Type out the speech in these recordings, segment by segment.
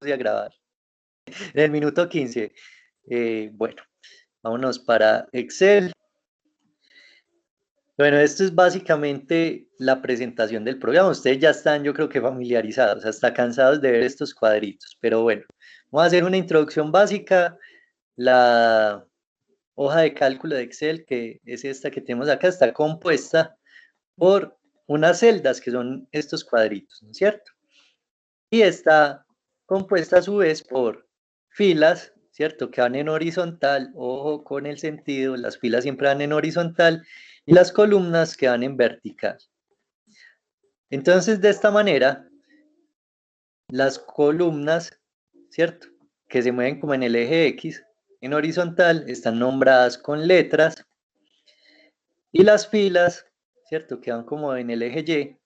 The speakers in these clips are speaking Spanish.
a grabar. En el minuto 15. Bueno, vámonos para Excel. Bueno, esto es básicamente la presentación del programa. Ustedes ya están, yo creo que familiarizados, hasta cansados de ver estos cuadritos. Pero bueno, vamos a hacer una introducción básica. La hoja de cálculo de Excel, que es esta que tenemos acá, está compuesta por unas celdas que son estos cuadritos, ¿no es cierto? Y está compuesta a su vez por filas, ¿cierto? Que van en horizontal, ojo con el sentido, las filas siempre van en horizontal y las columnas que van en vertical. Entonces, de esta manera, las columnas, ¿cierto? Que se mueven como en el eje X, en horizontal, están nombradas con letras y las filas, ¿cierto? Que van como en el eje Y,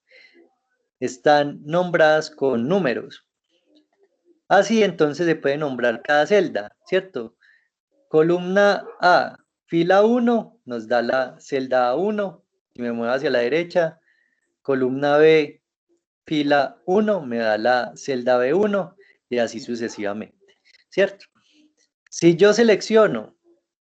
están nombradas con números. Así entonces se puede nombrar cada celda, ¿cierto? Columna A, fila 1, nos da la celda A1, y me muevo hacia la derecha. Columna B, fila 1, me da la celda B1, y así sucesivamente, ¿cierto? Si yo selecciono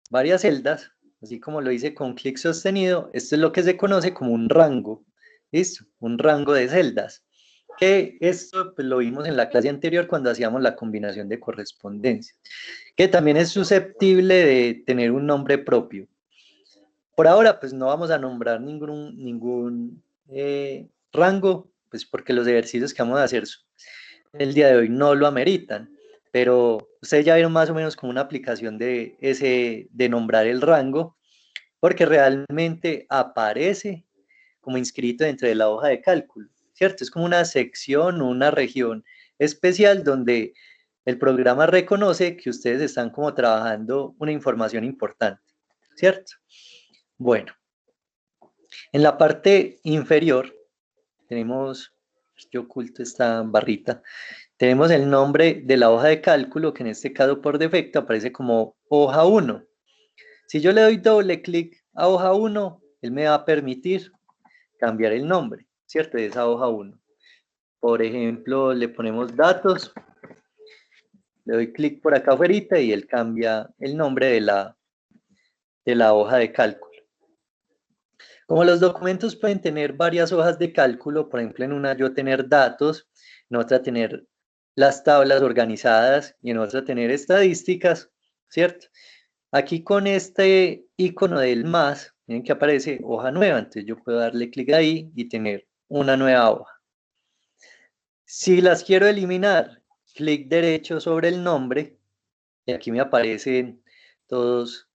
varias celdas, así como lo hice con clic sostenido, esto es lo que se conoce como un rango, ¿listo? Un rango de celdas, que esto pues, lo vimos en la clase anterior cuando hacíamos la combinación de correspondencia, que también es susceptible de tener un nombre propio. Por ahora, pues no vamos a nombrar ningún rango, pues porque los ejercicios que vamos a hacer el día de hoy no lo ameritan, pero ustedes ya vieron más o menos como una aplicación de nombrar el rango, porque realmente aparece como inscrito dentro de la hoja de cálculo, ¿cierto? Es como una sección, una región especial donde el programa reconoce que ustedes están como trabajando una información importante, ¿cierto? Bueno, en la parte inferior tenemos, yo oculto esta barrita, tenemos el nombre de la hoja de cálculo, que en este caso por defecto aparece como hoja 1. Si yo le doy doble clic a hoja 1, él me va a permitir cambiar el nombre, ¿cierto? De esa hoja 1. Por ejemplo, le ponemos datos, le doy clic por acá afuera y él cambia el nombre de la hoja de cálculo. Como los documentos pueden tener varias hojas de cálculo, por ejemplo, en una yo tener datos, en otra tener las tablas organizadas y en otra tener estadísticas, ¿cierto? Aquí con este icono del más, miren que aparece hoja nueva, entonces yo puedo darle clic ahí y tener una nueva hoja. Si las quiero eliminar, clic derecho sobre el nombre, y aquí me aparecen todos,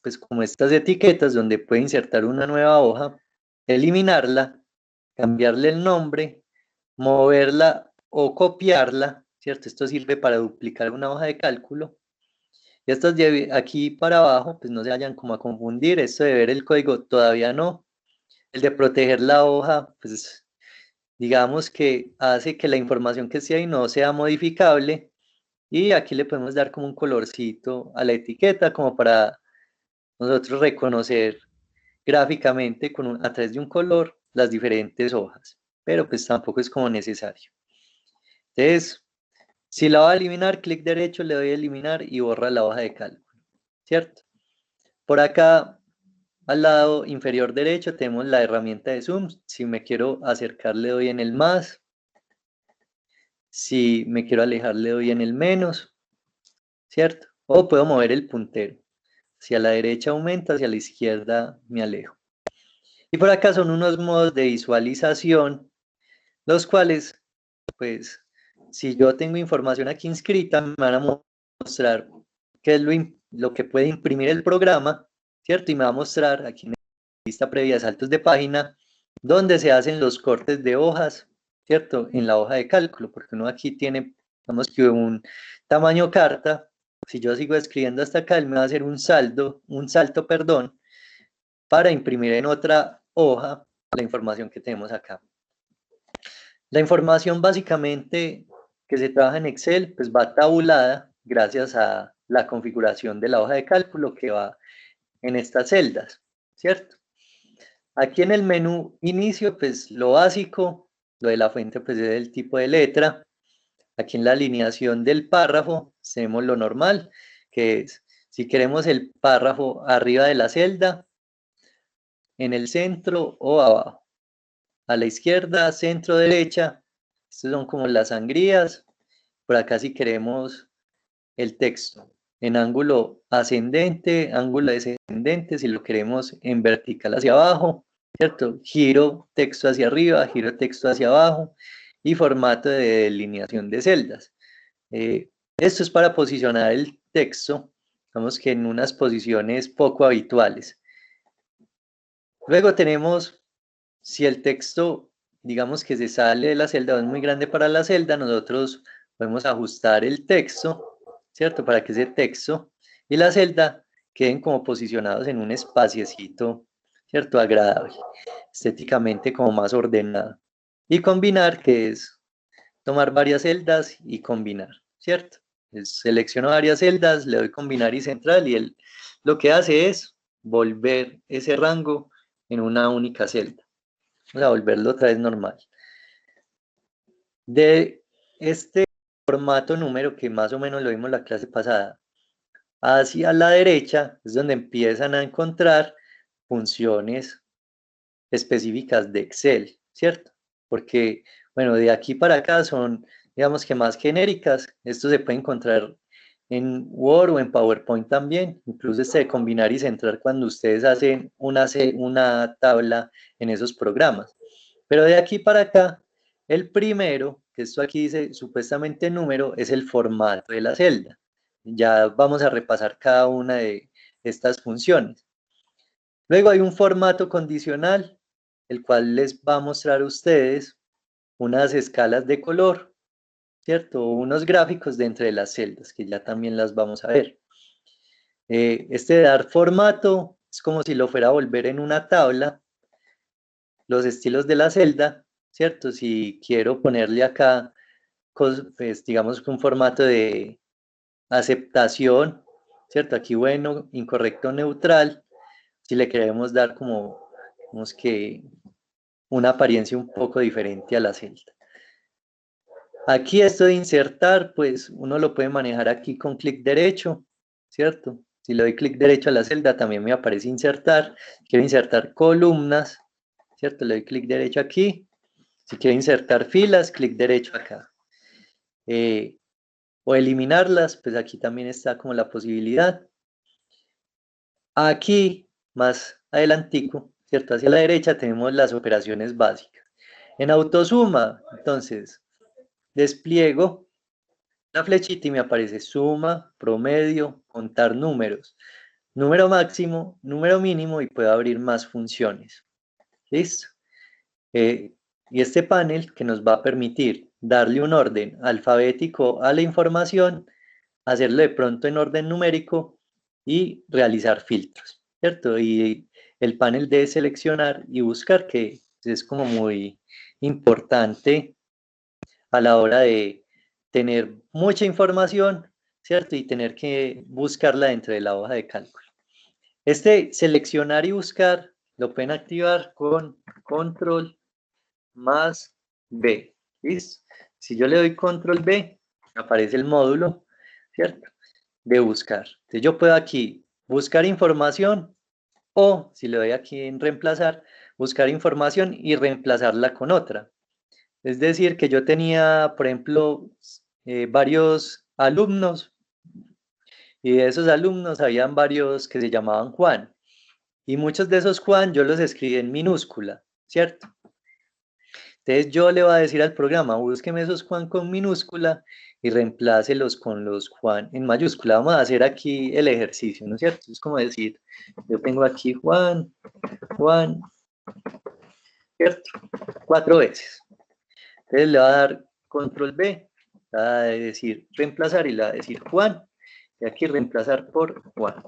pues como estas etiquetas donde puede insertar una nueva hoja, eliminarla, cambiarle el nombre, moverla o copiarla, ¿cierto? Esto sirve para duplicar una hoja de cálculo. Y estas de aquí para abajo, pues no se vayan como a confundir, esto de ver el código todavía no. El de proteger la hoja, pues digamos que hace que la información que esté ahí no sea modificable. Y aquí le podemos dar como un colorcito a la etiqueta, como para nosotros reconocer gráficamente a través de un color las diferentes hojas. Pero pues tampoco es como necesario. Entonces, si la va a eliminar, clic derecho, le doy a eliminar y borra la hoja de cálculo, ¿cierto? Por acá, al lado inferior derecho, tenemos la herramienta de zoom. Si me quiero acercar, le doy en el más. Si me quiero alejar, le doy en el menos, ¿cierto? O puedo mover el puntero. Hacia la derecha aumenta, hacia la izquierda me alejo. Y por acá son unos modos de visualización, los cuales, pues, si yo tengo información aquí inscrita, me van a mostrar qué es lo que puede imprimir el programa, ¿cierto? Y me va a mostrar aquí en la lista previa de saltos de página, donde se hacen los cortes de hojas, ¿cierto? En la hoja de cálculo, porque uno aquí tiene, digamos que un tamaño carta. Si yo sigo escribiendo hasta acá, él me va a hacer un salto, perdón, para imprimir en otra hoja la información que tenemos acá. La información básicamente que se trabaja en Excel, pues va tabulada gracias a la configuración de la hoja de cálculo que va en estas celdas, ¿cierto? Aquí en el menú inicio, pues lo básico, lo de la fuente, pues es el tipo de letra. aquí en la alineación del párrafo tenemos lo normal, que es, si queremos el párrafo arriba de la celda, en el centro o abajo. A la izquierda, centro, derecha. Estas son como las sangrías. Por acá si queremos el texto en ángulo ascendente, ángulo descendente, si lo queremos en vertical hacia abajo, ¿cierto? Giro texto hacia arriba, giro texto hacia abajo y formato de delineación de celdas. Esto es para posicionar el texto, digamos que en unas posiciones poco habituales. Luego tenemos, si el texto, digamos que se sale de la celda o es muy grande para la celda, nosotros podemos ajustar el texto, ¿cierto? Para que ese texto y la celda queden como posicionados en un espaciecito, ¿cierto? Agradable, estéticamente como más ordenado. Y combinar, que es tomar varias celdas y combinar, ¿cierto? Selecciono varias celdas, le doy combinar y central y él lo que hace es volver ese rango en una única celda. O sea, volverlo otra vez normal. De este formato número que más o menos lo vimos la clase pasada, hacia la derecha es donde empiezan a encontrar funciones específicas de Excel, ¿cierto? Porque, bueno, de aquí para acá son, digamos que más genéricas. Esto se puede encontrar en Word o en PowerPoint también, incluso este de combinar y centrar cuando ustedes hacen una tabla en esos programas. Pero de aquí para acá, el primero, que esto aquí dice supuestamente número, es el formato de la celda. Ya vamos a repasar cada una de estas funciones. Luego hay un formato condicional, el cual les va a mostrar a ustedes unas escalas de color, ¿cierto? Unos gráficos dentro de las celdas, que ya también las vamos a ver. Este de dar formato es como si lo fuera a volver en una tabla, los estilos de la celda, ¿cierto? Si quiero ponerle acá, pues digamos un formato de aceptación, ¿cierto? Aquí bueno, incorrecto, neutral. Si le queremos dar como, digamos que una apariencia un poco diferente a la celda. Aquí esto de insertar, pues uno lo puede manejar aquí con clic derecho, ¿cierto? Si le doy clic derecho a la celda, también me aparece insertar. Quiero insertar columnas, ¿cierto? Le doy clic derecho aquí. Si quiero insertar filas, clic derecho acá. O eliminarlas, pues aquí también está como la posibilidad. Aquí, más adelantico, ¿cierto? Hacia la derecha tenemos las operaciones básicas. En autosuma, entonces, despliego la flechita y me aparece suma, promedio, contar números, número máximo, número mínimo y puedo abrir más funciones. ¿Listo? Y este panel que nos va a permitir darle un orden alfabético a la información, hacerlo de pronto en orden numérico y realizar filtros, ¿cierto? Y el panel de seleccionar y buscar, que es como muy importante a la hora de tener mucha información, ¿cierto? Y tener que buscarla dentro de la hoja de cálculo. Este seleccionar y buscar lo pueden activar con control más B, ¿listo? Si yo le doy control B, aparece el módulo, ¿cierto? De buscar. Entonces yo puedo aquí buscar información o si le doy aquí en reemplazar, buscar información y reemplazarla con otra. Es decir, que yo tenía, por ejemplo, varios alumnos y de esos alumnos habían varios que se llamaban Juan. Y muchos de esos Juan yo los escribí en minúscula, ¿cierto? Entonces yo le voy a decir al programa, búsqueme esos Juan con minúscula y reemplácelos con los Juan en mayúscula. Vamos a hacer aquí el ejercicio, ¿no es cierto? Es como decir, yo tengo aquí Juan, Juan, ¿cierto? 4 veces. Entonces le va a dar control B, le va a decir reemplazar y le va a decir Juan. Y aquí reemplazar por Juan,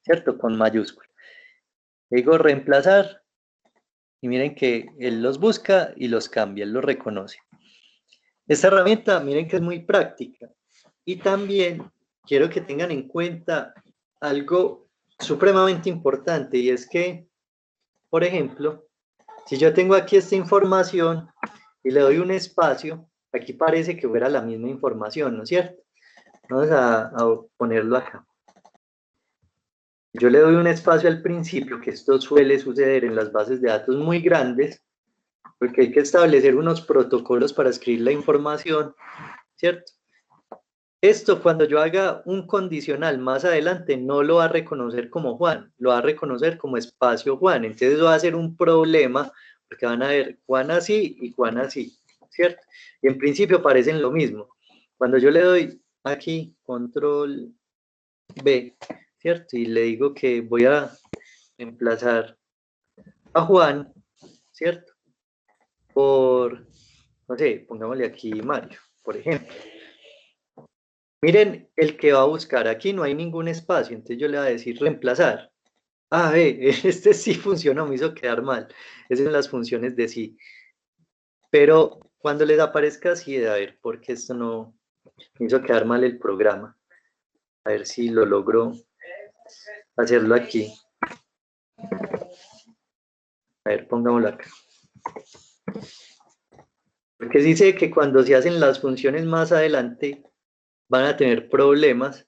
¿cierto? Con mayúscula. Digo reemplazar y miren que él los busca y los cambia, él los reconoce. Esta herramienta, miren que es muy práctica. Y también quiero que tengan en cuenta algo supremamente importante y es que, por ejemplo, si yo tengo aquí esta información y le doy un espacio, Aquí parece que fuera la misma información, ¿no es cierto? Vamos a ponerlo acá. Yo le doy un espacio al principio, que esto suele suceder en las bases de datos muy grandes, porque hay que establecer unos protocolos para escribir la información, ¿cierto? Esto cuando yo haga un condicional más adelante no lo va a reconocer como Juan, lo va a reconocer como espacio Juan. Entonces eso va a ser un problema porque van a ver Juan así y Juan así, ¿cierto? Y en principio parecen lo mismo. Cuando yo le doy aquí control B, ¿cierto? Y le digo que voy a reemplazar a Juan, ¿cierto? Por, no sé, pongámosle aquí Mario, por ejemplo. Miren, el que va a buscar, aquí no hay ningún espacio, entonces yo le voy a decir reemplazar. Ah, este sí funcionó, me hizo quedar mal. Esas son las funciones de sí. Pero cuando les aparezca así, a ver, porque esto no me hizo quedar mal el programa. A ver si lo logro hacerlo aquí. A ver, pongámoslo acá. Porque sí sé que cuando se hacen las funciones más adelante van a tener problemas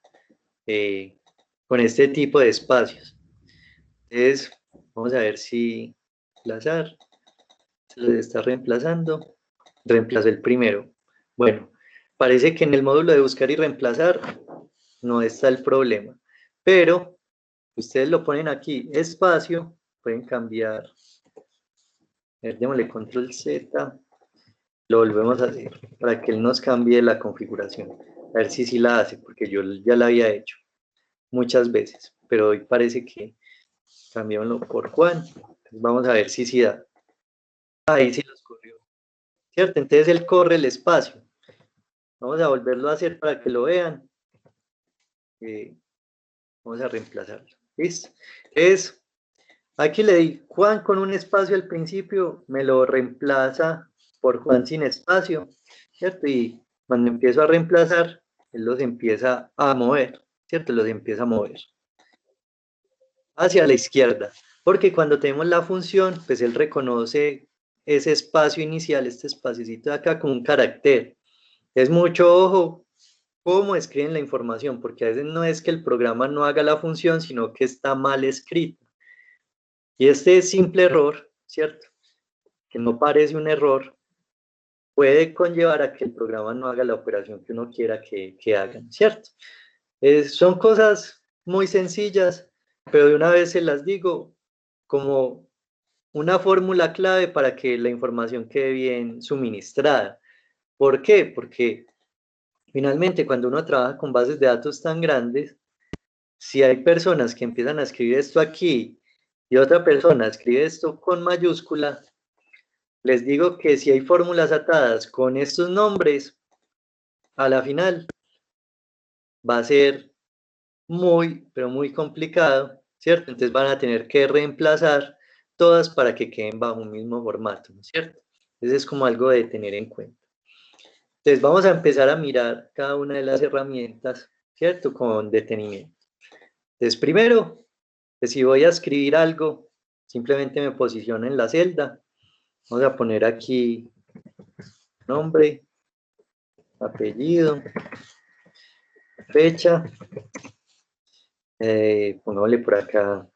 eh, con este tipo de espacios. Entonces, vamos a ver si reemplazar. Se lo está reemplazando. Reemplazo el primero. Bueno, parece que en el módulo de buscar y reemplazar no está el problema. Pero ustedes lo ponen aquí, espacio, pueden cambiar. A ver, démosle control Z, lo volvemos a hacer para que él nos cambie la configuración. A ver si sí la hace, porque yo ya la había hecho muchas veces, pero hoy parece que cambiémoslo por Juan. Vamos a ver si sí da. Ahí sí los corrió, ¿cierto? Entonces él corre el espacio. Vamos a volverlo a hacer para que lo vean. Vamos a reemplazarlo. ¿Listo? Entonces, aquí le di Juan con un espacio al principio, me lo reemplaza por Juan sin espacio, ¿cierto? Y cuando empiezo a reemplazar, él los empieza a mover, ¿cierto? Los empieza a mover hacia la izquierda, porque cuando tenemos la función, pues él reconoce ese espacio inicial, este espaciocito de acá, como un carácter. Es mucho ojo cómo escriben la información, porque a veces no es que el programa no haga la función, sino que está mal escrito. Y este simple error, ¿cierto? Que no parece un error, puede conllevar a que el programa no haga la operación que uno quiera que hagan, ¿cierto? Son cosas muy sencillas, pero de una vez se las digo como una fórmula clave para que la información quede bien suministrada. ¿Por qué? Porque finalmente cuando uno trabaja con bases de datos tan grandes, si hay personas que empiezan a escribir esto aquí y otra persona escribe esto con mayúscula, les digo que si hay fórmulas atadas con estos nombres, a la final va a ser muy, pero muy complicado, ¿cierto? Entonces van a tener que reemplazar todas para que queden bajo un mismo formato, ¿no es cierto? Entonces es como algo de tener en cuenta. Entonces vamos a empezar a mirar cada una de las herramientas, ¿cierto? Con detenimiento. Entonces primero, que si voy a escribir algo, simplemente me posiciono en la celda. Vamos a poner aquí nombre, apellido, fecha, pongámosle por acá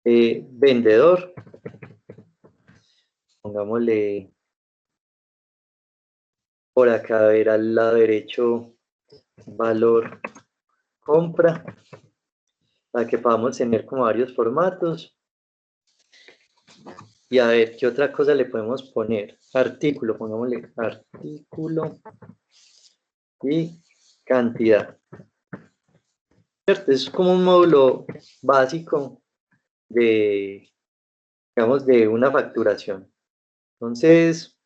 vendedor, pongámosle por acá, a ver, al lado derecho, valor compra, para que podamos tener como varios formatos. Y a ver, ¿qué otra cosa le podemos poner? Artículo, pongámosle artículo y cantidad. ¿Cierto? Es como un módulo básico de, digamos, de una facturación. Entonces,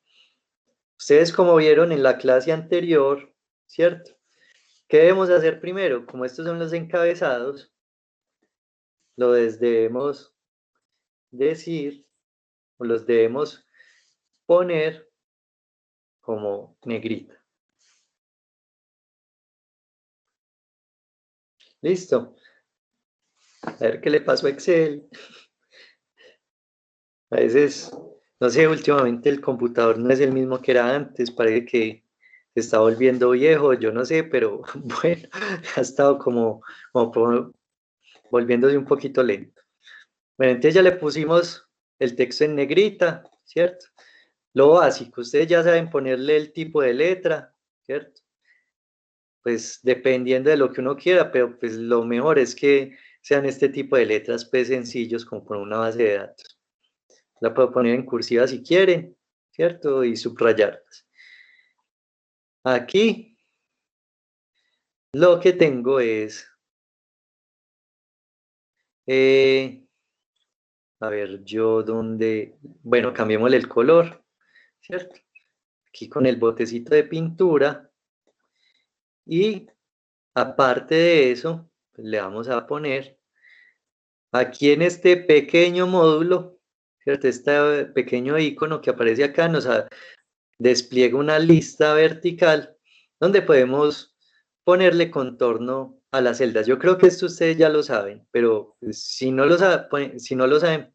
ustedes como vieron en la clase anterior, ¿cierto? ¿Qué debemos hacer primero? Como estos son los encabezados, lo debemos decir, o los debemos poner como negrita. ¿Listo? A ver qué le pasó a Excel. A veces No sé, últimamente el computador no es el mismo que era antes, parece que se está volviendo viejo, yo no sé, pero bueno, ha estado volviéndose un poquito lento. Bueno, entonces ya le pusimos el texto en negrita, ¿cierto? Lo básico, ustedes ya saben ponerle el tipo de letra, ¿cierto? Pues dependiendo de lo que uno quiera, pero pues lo mejor es que sean este tipo de letras pues sencillos como con una base de datos. La puedo poner en cursiva si quieren, ¿cierto? Y subrayarlas. Aquí lo que tengo es, eh, a ver, yo donde, bueno, cambiémosle el color, ¿cierto? Aquí con el botecito de pintura y aparte de eso, pues, le vamos a poner aquí en este pequeño módulo, ¿cierto? Este pequeño icono que aparece acá nos despliega una lista vertical donde podemos ponerle contorno a las celdas. Yo creo que esto ustedes ya lo saben, pero pues, si no lo saben,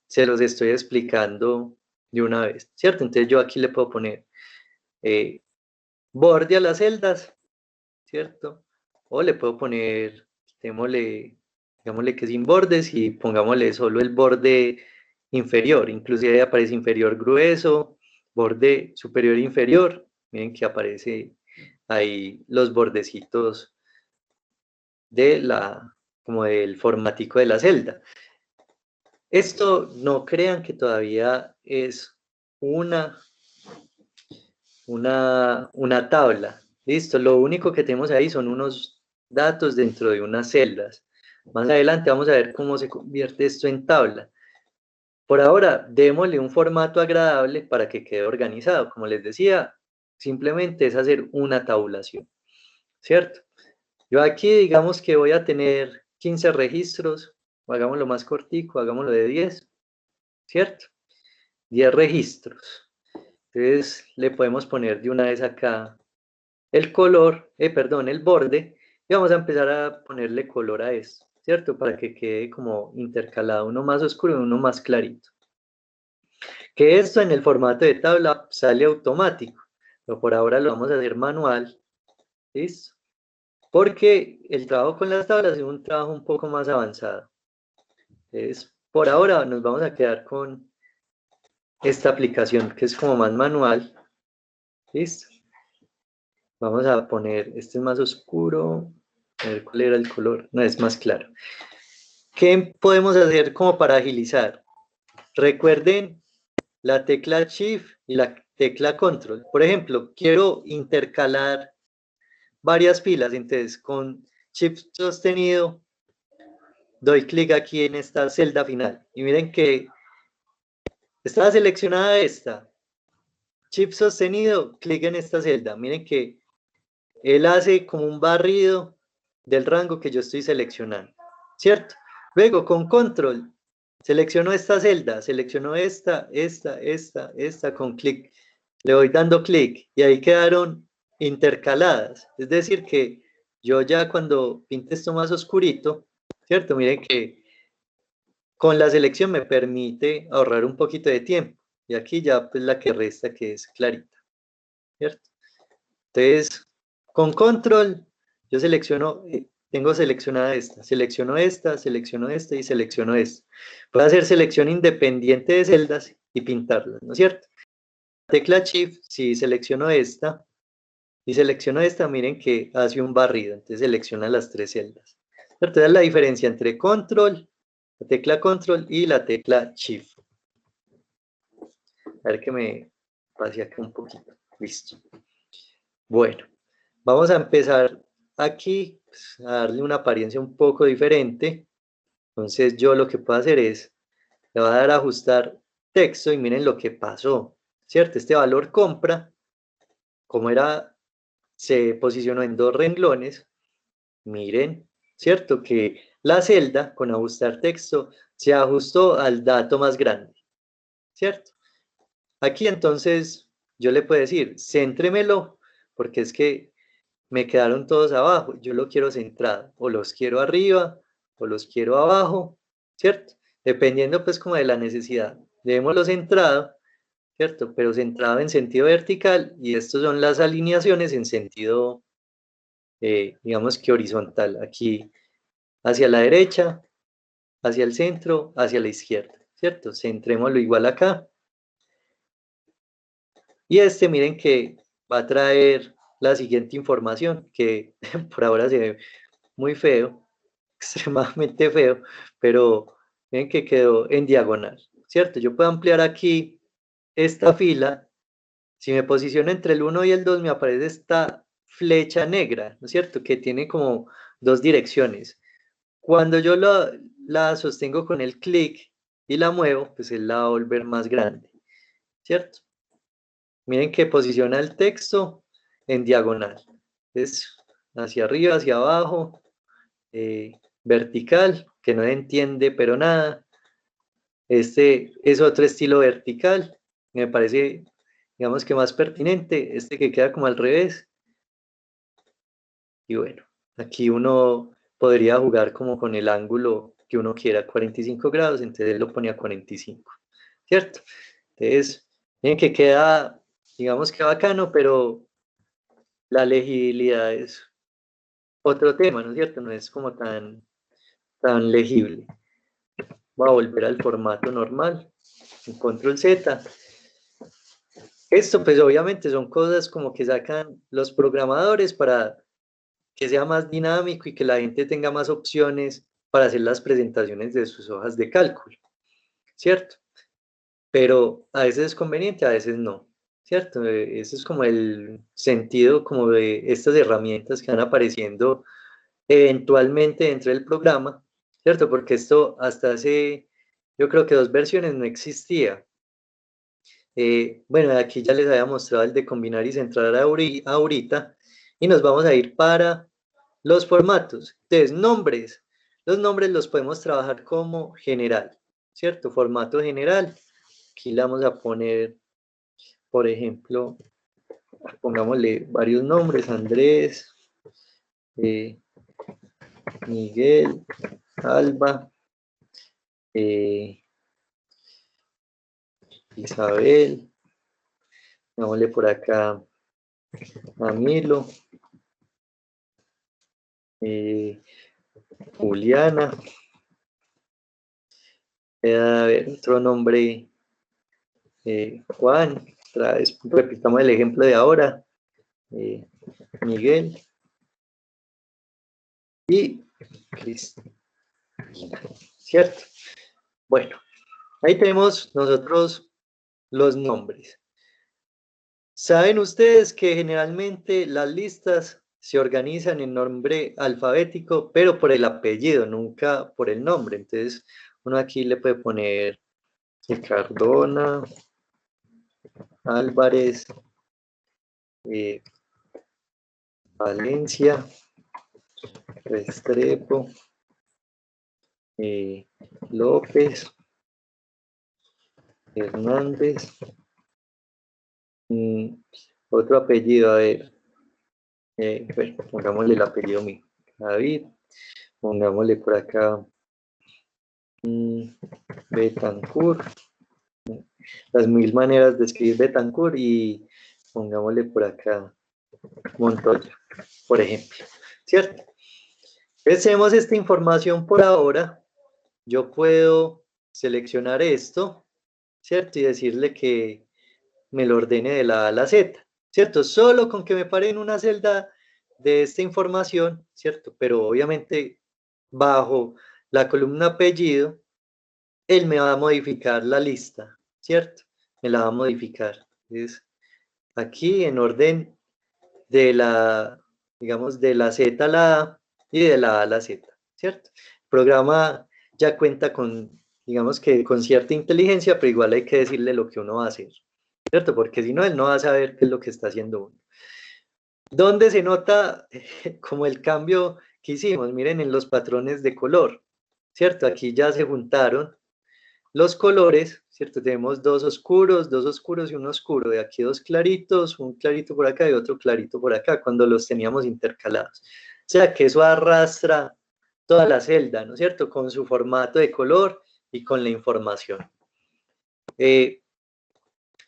se los estoy explicando de una vez, ¿cierto? Entonces yo aquí le puedo poner eh, borde a las celdas, ¿cierto? O le puedo poner, digámosle que sin bordes y pongámosle solo el borde inferior, inclusive aparece inferior grueso, borde superior inferior, miren que aparece ahí los bordecitos de como del formatico de la celda. Esto no crean que todavía es una, una tabla. Listo, lo único que tenemos ahí son unos datos dentro de unas celdas. Más adelante vamos a ver cómo se convierte esto en tabla. Por ahora, démosle un formato agradable para que quede organizado. Como les decía, simplemente es hacer una tabulación, ¿cierto? Yo aquí digamos que voy a tener 15 registros, o hagámoslo más cortico, hagámoslo de 10, ¿cierto? 10 registros. Entonces le podemos poner de una vez acá el color, perdón, el borde, y vamos a empezar a ponerle color a esto, ¿cierto? Para que quede como intercalado, uno más oscuro y uno más clarito. Que esto en el formato de tabla sale automático, pero por ahora lo vamos a hacer manual, ¿listo? Porque el trabajo con las tablas es un trabajo un poco más avanzado. Entonces, por ahora nos vamos a quedar con esta aplicación que es como más manual, ¿listo? Vamos a poner, este es más oscuro, a ver cuál era el color, no, es más claro. ¿Qué podemos hacer como para agilizar? Recuerden la tecla Shift y la tecla Control. Por ejemplo, quiero intercalar varias filas, entonces con Shift sostenido doy clic aquí en esta celda final y miren que está seleccionada esta. Shift sostenido, clic en esta celda. Miren que él hace como un barrido del rango que yo estoy seleccionando, ¿cierto? Luego con control, selecciono esta celda, selecciono esta, con clic, le voy dando clic y ahí quedaron intercaladas. Es decir que yo ya cuando pinte esto más oscurito, ¿cierto? Miren que con la selección me permite ahorrar un poquito de tiempo. Y aquí ya pues la que resta que es clarita, ¿cierto? Entonces, con control, yo selecciono, tengo seleccionada selecciono esta y selecciono esta. Puedo hacer selección independiente de celdas y pintarlas, ¿no es cierto? Tecla Shift, si selecciono esta y selecciono esta, miren que hace un barrido, entonces selecciona las tres celdas. Entonces, la diferencia entre control, la tecla control y la tecla Shift. A ver que me pase acá un poquito. Listo. Bueno, vamos a empezar aquí pues, a darle una apariencia un poco diferente. Entonces yo lo que puedo hacer es, le voy a dar a ajustar texto y miren lo que pasó, ¿cierto? Este valor compra, como era, se posicionó en dos renglones, miren, ¿cierto? Que la celda con ajustar texto se ajustó al dato más grande, ¿cierto? Aquí entonces yo le puedo decir, céntremelo, porque es que me quedaron todos abajo, yo lo quiero centrado, o los quiero arriba, o los quiero abajo, ¿cierto? Dependiendo pues como de la necesidad. dejémoslo centrado, ¿cierto? Pero centrado en sentido vertical, y estas son las alineaciones en sentido, digamos que horizontal, aquí hacia la derecha, hacia el centro, hacia la izquierda, ¿cierto? Centrémoslo igual acá. Y miren que va a traer la siguiente información, que por ahora se ve muy feo, extremadamente feo, pero miren que quedó en diagonal, ¿cierto? Yo puedo ampliar aquí esta fila. Si me posiciono entre el 1 y el 2, me aparece esta flecha negra, ¿no es cierto? Que tiene como dos direcciones. Cuando yo la sostengo con el clic y la muevo, pues él la va a volver más grande, ¿cierto? Miren que posiciona el texto en diagonal. Es hacia arriba, hacia abajo, vertical, que no entiende pero nada. Este es otro estilo vertical, me parece, digamos que más pertinente, este que queda como al revés. Y bueno, aquí uno podría jugar como con el ángulo que uno quiera, 45 grados, entonces él lo pone a 45, ¿cierto? Entonces, miren que queda, digamos que bacano, pero la legibilidad es otro tema, ¿no es cierto? No es como tan legible. Voy a volver al formato normal, en control Z. Esto pues obviamente son cosas como que sacan los programadores para que sea más dinámico y que la gente tenga más opciones para hacer las presentaciones de sus hojas de cálculo, ¿cierto? Pero a veces es conveniente, a veces no, ¿cierto? Ese es como el sentido como de estas herramientas que van apareciendo eventualmente dentro del programa, ¿cierto? Porque esto hasta hace, yo creo que 2 versiones no existía. Bueno, aquí ya les había mostrado el de combinar y centrar ahorita, y nos vamos a ir para los formatos. Entonces, nombres. Los nombres los podemos trabajar como general, ¿cierto? Formato general. Aquí le vamos a poner, por ejemplo, pongámosle varios nombres, Andrés, eh, Miguel, Alba, eh, Isabel, pongámosle por acá Camilo, eh, Juliana, a ver, otro nombre, Juan, otra vez, repitamos el ejemplo de ahora, eh, Miguel y Cristina, ¿cierto? Bueno, ahí tenemos nosotros los nombres. Saben ustedes que generalmente las listas se organizan en nombre alfabético, pero por el apellido, nunca por el nombre. Entonces, uno aquí le puede poner Cardona, Álvarez, eh, Valencia, Restrepo, eh, López, Hernández, otro apellido, a ver, bueno, pongámosle el apellido mío, David, pongámosle por acá Betancourt, las 1000 maneras de escribir Betancourt, y pongámosle por acá Montoya, por ejemplo, ¿cierto? Entonces tenemos esta información por ahora. Yo puedo seleccionar esto, ¿cierto? Y decirle que me lo ordene de la A a la Z, ¿cierto? Solo con que me pare en una celda de esta información, ¿cierto? Pero obviamente bajo la columna apellido, él me va a modificar la lista, ¿cierto? Me la va a modificar. Entonces, aquí en orden de la, digamos, de la Z a la A y de la A a la Z, ¿cierto? El programa ya cuenta con, digamos que con cierta inteligencia, pero igual hay que decirle lo que uno va a hacer, ¿cierto? Porque si no, él no va a saber qué es lo que está haciendo uno. ¿Dónde se nota como el cambio que hicimos? Miren en los patrones de color, ¿cierto? Aquí ya se juntaron los colores, ¿cierto? Tenemos dos oscuros y uno oscuro. De aquí dos claritos, un clarito por acá y otro clarito por acá, cuando los teníamos intercalados. O sea que eso arrastra toda la celda, ¿no es cierto? Con su formato de color y con la información.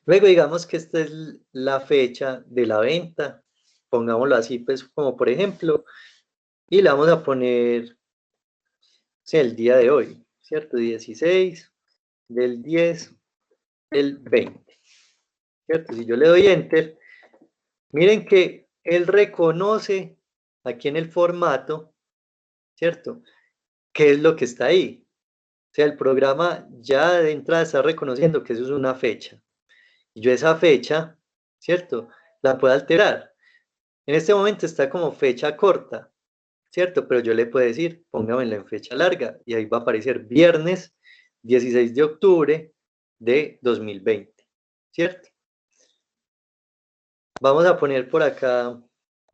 Luego digamos que esta es la fecha de la venta, pongámoslo así, pues como por ejemplo, y le vamos a poner, o sea, el día de hoy, ¿cierto? 16 del 10 del 20, ¿cierto? Si yo le doy Enter, miren que él reconoce aquí en el formato, ¿cierto? ¿Qué es lo que está ahí? O sea, el programa ya de entrada está reconociendo que eso es una fecha. Y yo esa fecha, ¿cierto? La puedo alterar. En este momento está como fecha corta, ¿cierto? Pero yo le puedo decir, póngamela en fecha larga y ahí va a aparecer viernes 16 de octubre de 2020, ¿cierto? Vamos a poner por acá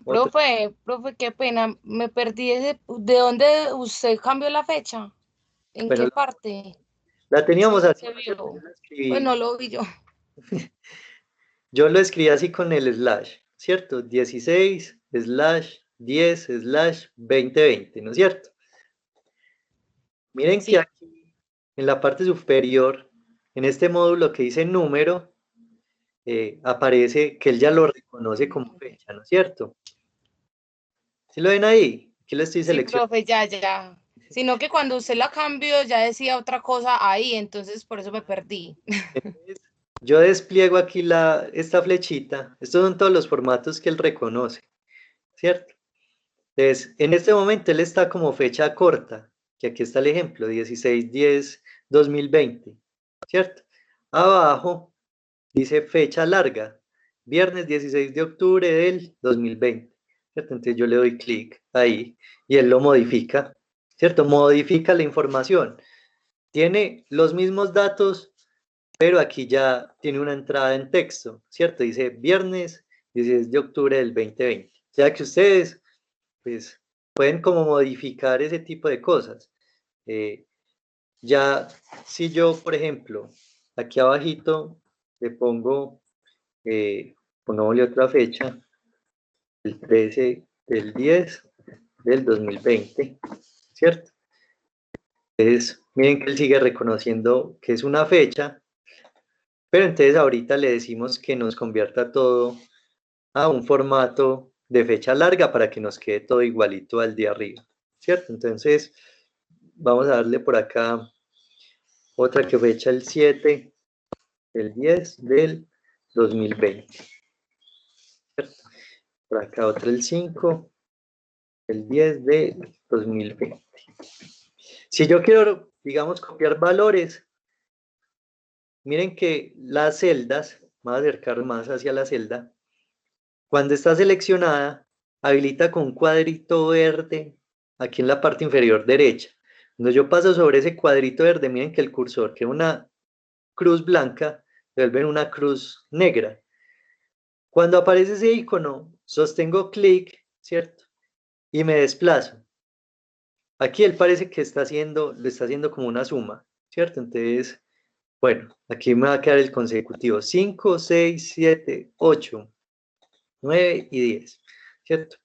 otro. Profe, qué pena, me perdí ¿de dónde usted cambió la fecha? ¿En Bueno, qué parte? la teníamos Sí, así, se ¿cierto? vio. Pues no lo vi yo. Yo lo escribí así con el slash, ¿cierto? 16 slash 10 slash 2020, ¿no es cierto? Miren que Sí, aquí en la parte superior, en este módulo que dice número, aparece que él ya lo reconoce como fecha, ¿no es cierto? ¿Sí lo ven ahí? Aquí lo estoy sí, seleccionando. profe, ya, ya. Sino que cuando usted la cambió ya decía otra cosa ahí, entonces por eso me perdí. Entonces, yo despliego aquí esta flechita. Estos son todos los formatos que él reconoce, ¿cierto? Entonces, en este momento él está como fecha corta, que aquí está el ejemplo, 16/10/2020, ¿cierto? Abajo dice fecha larga, viernes 16 de octubre del 2020, ¿cierto? Entonces yo le doy clic ahí y él lo modifica, ¿cierto? Modifica la información. Tiene los mismos datos, pero aquí ya tiene una entrada en texto, ¿cierto? Dice viernes 16 de octubre del 2020. O sea que ustedes, pues, pueden como modificar ese tipo de cosas. Eh, ya, si yo, por ejemplo, aquí abajito le pongo, pongámosle otra fecha, el 13 del 10 del 2020, ¿cierto? Entonces, miren que él sigue reconociendo que es una fecha, pero entonces ahorita le decimos que nos convierta todo a un formato de fecha larga para que nos quede todo igualito al de arriba, ¿cierto? Entonces, vamos a darle por acá otra que fecha el 7 del 10 del 2020, ¿cierto? Por acá otra el 5 del 10 de 2020. Si yo quiero, digamos, copiar valores, miren que las celdas, voy a acercar más hacia la celda, cuando está seleccionada, habilita con un cuadrito verde aquí en la parte inferior derecha. Cuando yo paso sobre ese cuadrito verde, miren que el cursor, que es una cruz blanca, se vuelve en una cruz negra. Cuando aparece ese icono, sostengo clic, ¿cierto? Y me desplazo. Aquí él parece que lo está haciendo como una suma, ¿cierto? Entonces, bueno, aquí me va a quedar el consecutivo 5, 6, 7, 8, 9 y 10, ¿cierto?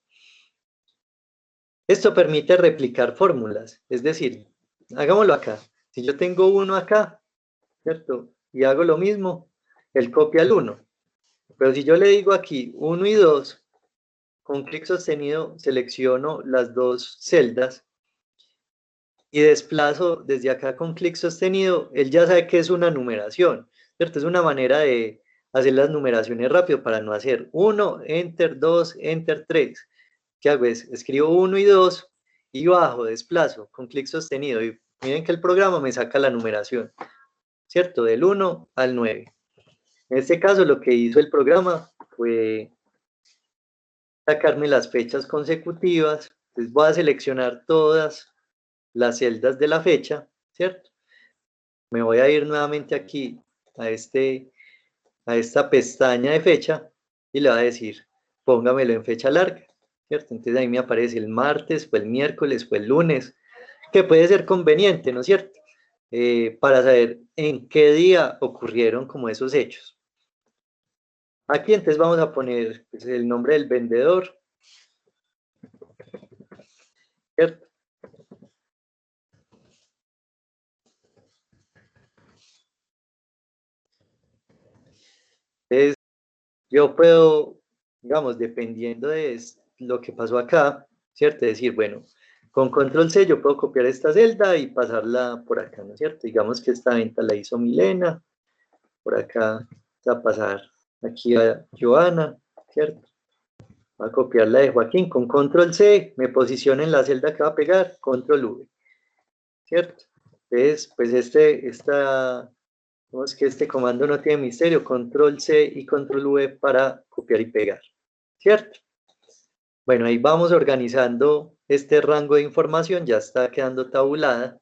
Esto permite replicar fórmulas, es decir, hagámoslo acá. Si yo tengo uno acá, ¿cierto? Y hago lo mismo, él copia el uno. Pero si yo le digo aquí uno y 2, con clic sostenido selecciono las dos celdas y desplazo desde acá con clic sostenido, él ya sabe que es una numeración, ¿cierto? Es una manera de hacer las numeraciones rápido para no hacer 1, enter, 2, enter, 3. ¿Qué hago? Escribo 1 y 2 y bajo, desplazo con clic sostenido y miren que el programa me saca la numeración, ¿cierto? Del 1 al 9. En este caso lo que hizo el programa fue sacarme las fechas consecutivas, entonces voy a seleccionar todas las celdas de la fecha, ¿cierto? Me voy a ir nuevamente aquí a, a esta pestaña de fecha y le voy a decir, póngamelo en fecha larga, ¿cierto? Entonces ahí me aparece el martes, fue el miércoles, fue el lunes, que puede ser conveniente, ¿no es cierto? Para saber en qué día ocurrieron como esos hechos. Aquí entonces vamos a poner pues, el nombre del vendedor, ¿cierto? yo puedo, digamos, dependiendo de lo que pasó acá, ¿cierto? Decir, bueno, con control C yo puedo copiar esta celda y pasarla por acá, ¿no es cierto? Digamos que esta venta la hizo Milena, por acá va a pasar aquí a Joana, ¿cierto? Va a copiar la de Joaquín con control C, me posiciono en la celda que va a pegar, control V, ¿cierto? Entonces, pues vemos que este comando no tiene misterio, control C y control V para copiar y pegar, ¿cierto? Bueno, ahí vamos organizando este rango de información, ya está quedando tabulada,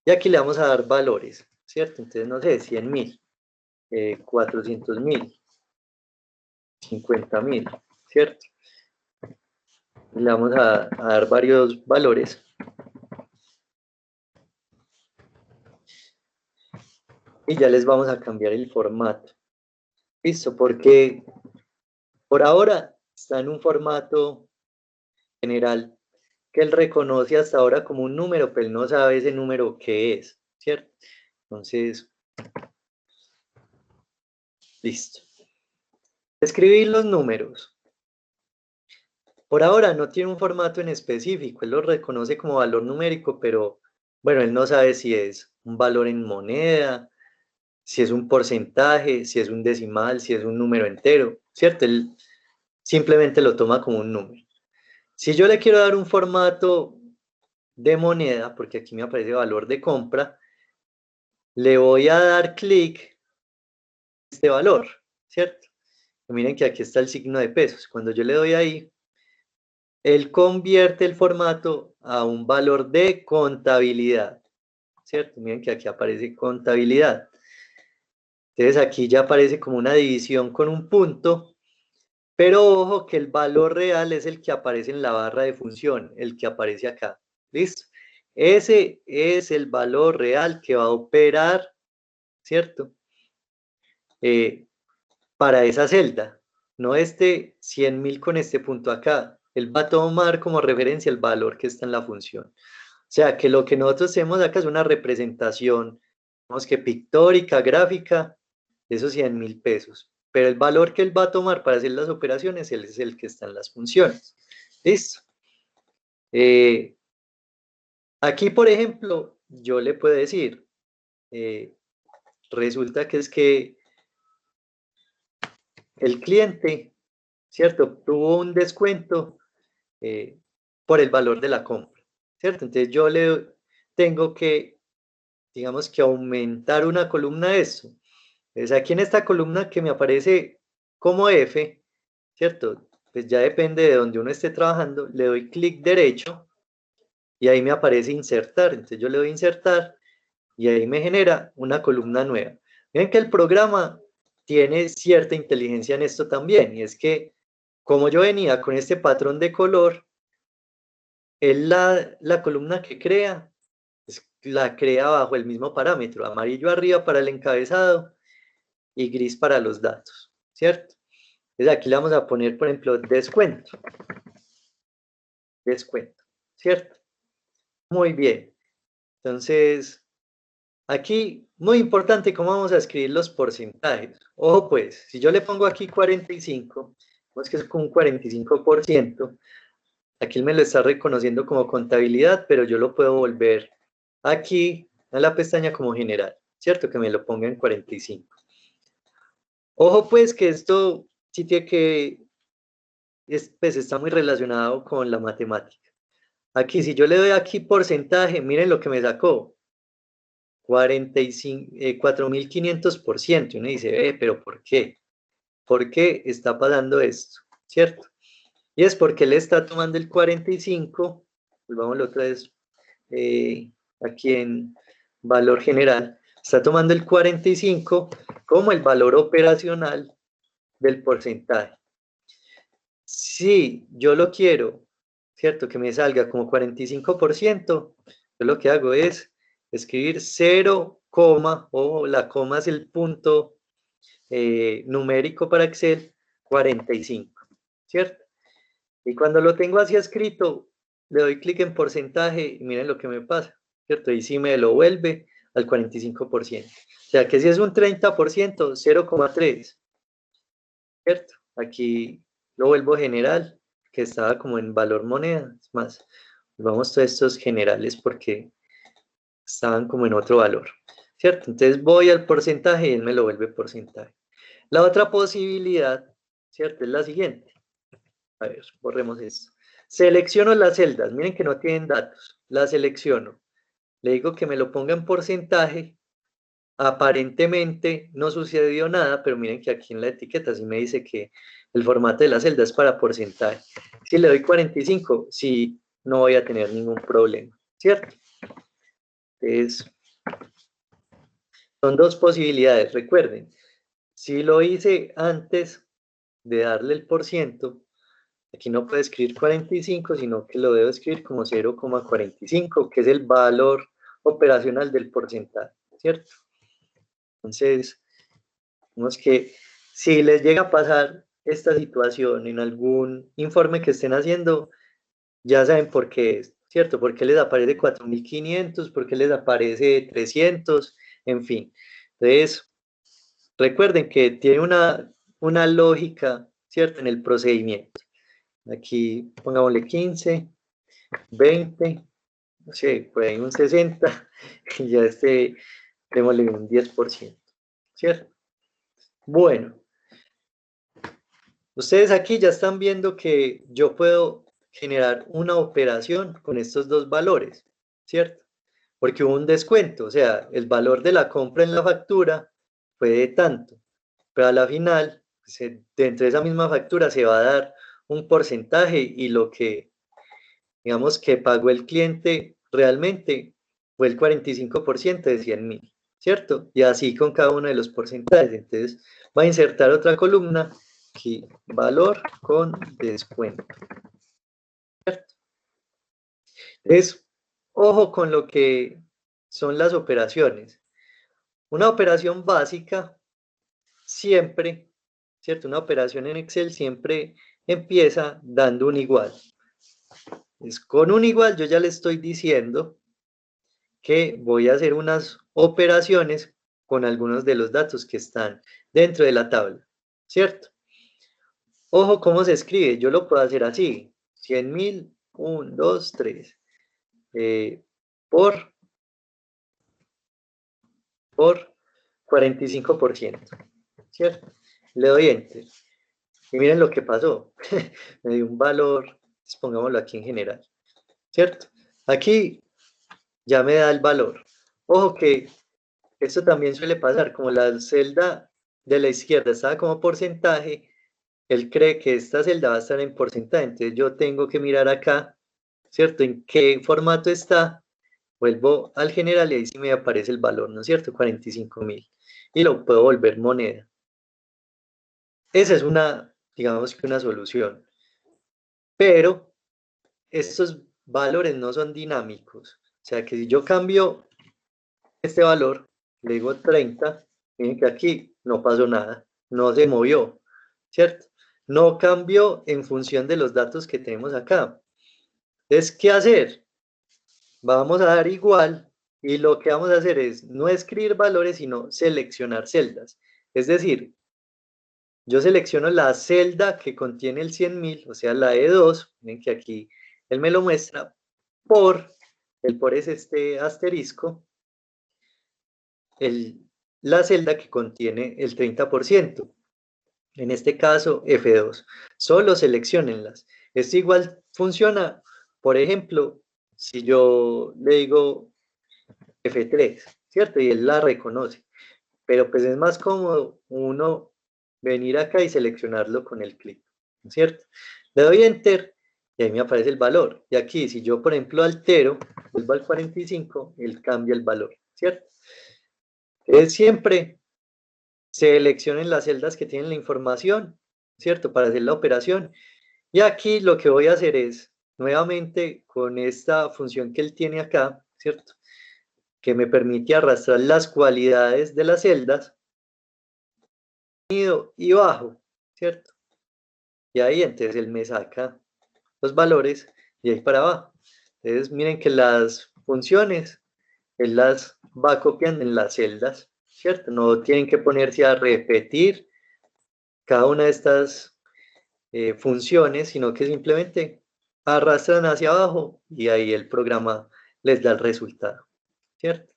y aquí le vamos a dar valores, ¿cierto? Entonces, no sé, 100.000, 400.000, 50.000, ¿cierto? Le vamos a dar varios valores. Y ya les vamos a cambiar el formato. Listo, porque por ahora está en un formato general que él reconoce hasta ahora como un número, pero él no sabe ese número qué es, ¿cierto? Entonces, listo. Escribir los números. Por ahora no tiene un formato en específico, él lo reconoce como valor numérico, pero bueno, él no sabe si es un valor en moneda, si es un porcentaje, si es un decimal, si es un número entero, ¿cierto? Él simplemente lo toma como un número. Si yo le quiero dar un formato de moneda, porque aquí me aparece valor de compra, le voy a dar clic a este valor, ¿cierto? Miren que aquí está el signo de pesos. Cuando yo le doy ahí, él convierte el formato a un valor de contabilidad, ¿cierto? Miren que aquí aparece contabilidad. Entonces aquí ya aparece como una división con un punto, pero ojo que el valor real es el que aparece en la barra de función, el que aparece acá. ¿Listo? Ese es el valor real que va a operar, ¿cierto? Para esa celda, no este 100.000 con este punto acá. Él va a tomar como referencia el valor que está en la función. O sea, que lo que nosotros hacemos acá es una representación, digamos que pictórica, gráfica, de esos 100.000 pesos. Pero el valor que él va a tomar para hacer las operaciones, él es el que está en las funciones. ¿Listo? Eh, Aquí, por ejemplo, yo le puedo decir, eh, resulta que es que el cliente, ¿cierto? Tuvo un descuento eh, por el valor de la compra, ¿cierto? Entonces yo le tengo que, digamos que aumentar una columna de esto. Entonces aquí en esta columna que me aparece como F, ¿cierto? Pues ya depende de donde uno esté trabajando, le doy clic derecho y ahí me aparece insertar. Entonces yo le doy insertar y ahí me genera una columna nueva. Miren que el programa tiene cierta inteligencia en esto también, y es que como yo venía con este patrón de color, él la columna que crea, la crea bajo el mismo parámetro, amarillo arriba para el encabezado y gris para los datos, ¿cierto? Entonces aquí le vamos a poner, por ejemplo, descuento, descuento, ¿cierto? Muy bien. Entonces, aquí, muy importante cómo vamos a escribir los porcentajes. Ojo pues, si yo le pongo aquí 45, pues que es con un 45%, aquí me lo está reconociendo como contabilidad, pero yo lo puedo volver aquí a la pestaña como general, ¿cierto? Que me lo ponga en 45. Ojo pues que esto sí tiene que, pues está muy relacionado con la matemática. Aquí, si yo le doy aquí porcentaje, miren lo que me sacó. 45, 4.500%. Y uno dice, pero ¿por qué? ¿Por qué está pasando esto? ¿Cierto? Y es porque él está tomando el 45, volvamos otra vez aquí en valor general, está tomando el 45 como el valor operacional del porcentaje. Si yo lo quiero, ¿cierto? Que me salga como 45%, yo lo que hago es escribir 0, o la coma es el punto numérico para Excel, 45, ¿cierto? Y cuando lo tengo así escrito, le doy clic en porcentaje y miren lo que me pasa, ¿cierto? Y sí me lo vuelve al 45%. O sea que si es un 30%, 0,3. ¿cierto? Aquí lo vuelvo general, que estaba como en valor moneda. Es más, vamos todos estos generales porque estaban como en otro valor, ¿cierto? Entonces voy al porcentaje y él me lo vuelve porcentaje. La otra posibilidad, ¿cierto? Es la siguiente. A ver, borremos esto. Selecciono las celdas, miren que no tienen datos, las selecciono. Le digo que me lo ponga en porcentaje. Aparentemente no sucedió nada, pero miren que aquí en la etiqueta sí me dice que el formato de la celda es para porcentaje. Si le doy 45, sí, no voy a tener ningún problema, ¿cierto? Entonces, son dos posibilidades, recuerden. Si lo hice antes de darle el por ciento, aquí no puedo escribir 45, sino que lo debo escribir como 0,45, que es el valor operacional del porcentaje, ¿cierto? Entonces, vemos que si les llega a pasar esta situación en algún informe que estén haciendo, ya saben por qué es, ¿cierto? ¿Por qué les aparece 4.500? ¿Por qué les aparece 300? En fin. Entonces, recuerden que tiene una lógica, ¿cierto? En el procedimiento. Aquí pongámosle 15, 20, no sé, por ahí un 60, y ya démosle un 10%, ¿cierto? Bueno, ustedes aquí ya están viendo que yo puedo generar una operación con estos dos valores, ¿cierto? Porque hubo un descuento, o sea, el valor de la compra en la factura fue de tanto, pero a la final, dentro de esa misma factura se va a dar un porcentaje y lo que, digamos, que pagó el cliente realmente fue el 45% de 100.000, ¿cierto? Y así con cada uno de los porcentajes. Entonces, va a insertar otra columna aquí, valor con descuento. ¿Cierto? Entonces, ojo con lo que son las operaciones. Una operación básica siempre, ¿cierto? Una operación en Excel siempre empieza dando un igual. Es con un igual yo ya le estoy diciendo que voy a hacer unas operaciones con algunos de los datos que están dentro de la tabla, ¿cierto? Ojo cómo se escribe, yo lo puedo hacer así, 100.000, 1, 2, 3, por 45%, ¿cierto? Le doy Enter. Y miren lo que pasó. Me dio un valor, pongámoslo aquí en general, ¿cierto? Aquí ya me da el valor. Ojo que esto también suele pasar, como la celda de la izquierda estaba como porcentaje, él cree que esta celda va a estar en porcentaje, entonces yo tengo que mirar acá, ¿cierto? En qué formato está, vuelvo al general y ahí sí me aparece el valor, ¿no es cierto? 45.000. Y lo puedo volver moneda. Esa es una, digamos que una solución. Pero estos valores no son dinámicos. O sea que si yo cambio este valor, le digo 30, miren que aquí no pasó nada, no se movió, ¿cierto? No cambió en función de los datos que tenemos acá. Entonces, ¿qué hacer? Vamos a dar igual y lo que vamos a hacer es no escribir valores, sino seleccionar celdas. Es decir, yo selecciono la celda que contiene el 100.000, o sea, la E2, miren que aquí él me lo muestra, el por es este asterisco, la celda que contiene el 30%, en este caso F2. Solo seleccionenlas. Esto igual funciona, por ejemplo, si yo le digo F3, ¿cierto? Y él la reconoce, pero pues es más cómodo uno venir acá y seleccionarlo con el clic, ¿cierto? Le doy Enter y ahí me aparece el valor. Y aquí, si yo, por ejemplo, altero, vuelvo al 45, él cambia el valor, ¿cierto? Entonces, siempre seleccionen las celdas que tienen la información, ¿cierto? Para hacer la operación. Y aquí lo que voy a hacer es, nuevamente, con esta función que él tiene acá, ¿cierto? Que me permite arrastrar las cualidades de las celdas, y bajo, ¿cierto? Y ahí entonces él me saca los valores y ahí para abajo. Entonces miren que las funciones, él las va copiando en las celdas, ¿cierto? No tienen que ponerse a repetir cada una de estas funciones, sino que simplemente arrastran hacia abajo y ahí el programa les da el resultado, ¿cierto?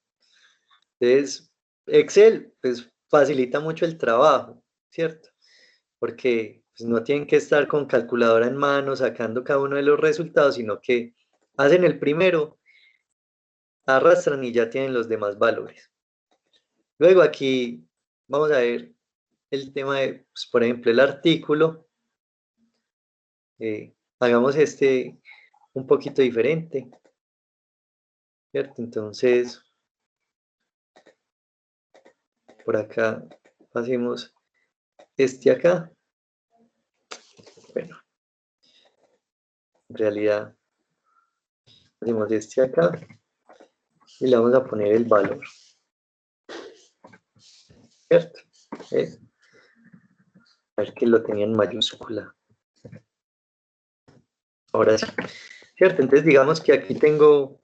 Entonces, Excel pues facilita mucho el trabajo, ¿cierto? Porque pues, no tienen que estar con calculadora en mano sacando cada uno de los resultados, sino que hacen el primero, arrastran y ya tienen los demás valores. Luego aquí vamos a ver el tema de, pues, por ejemplo, el artículo. Hagamos este un poquito diferente, ¿cierto? Entonces, por acá hacemos este acá. Bueno, en realidad hacemos este acá y le vamos a poner el valor, ¿cierto? A ver que lo tenía en mayúscula. Ahora sí, ¿cierto? Entonces digamos que aquí tengo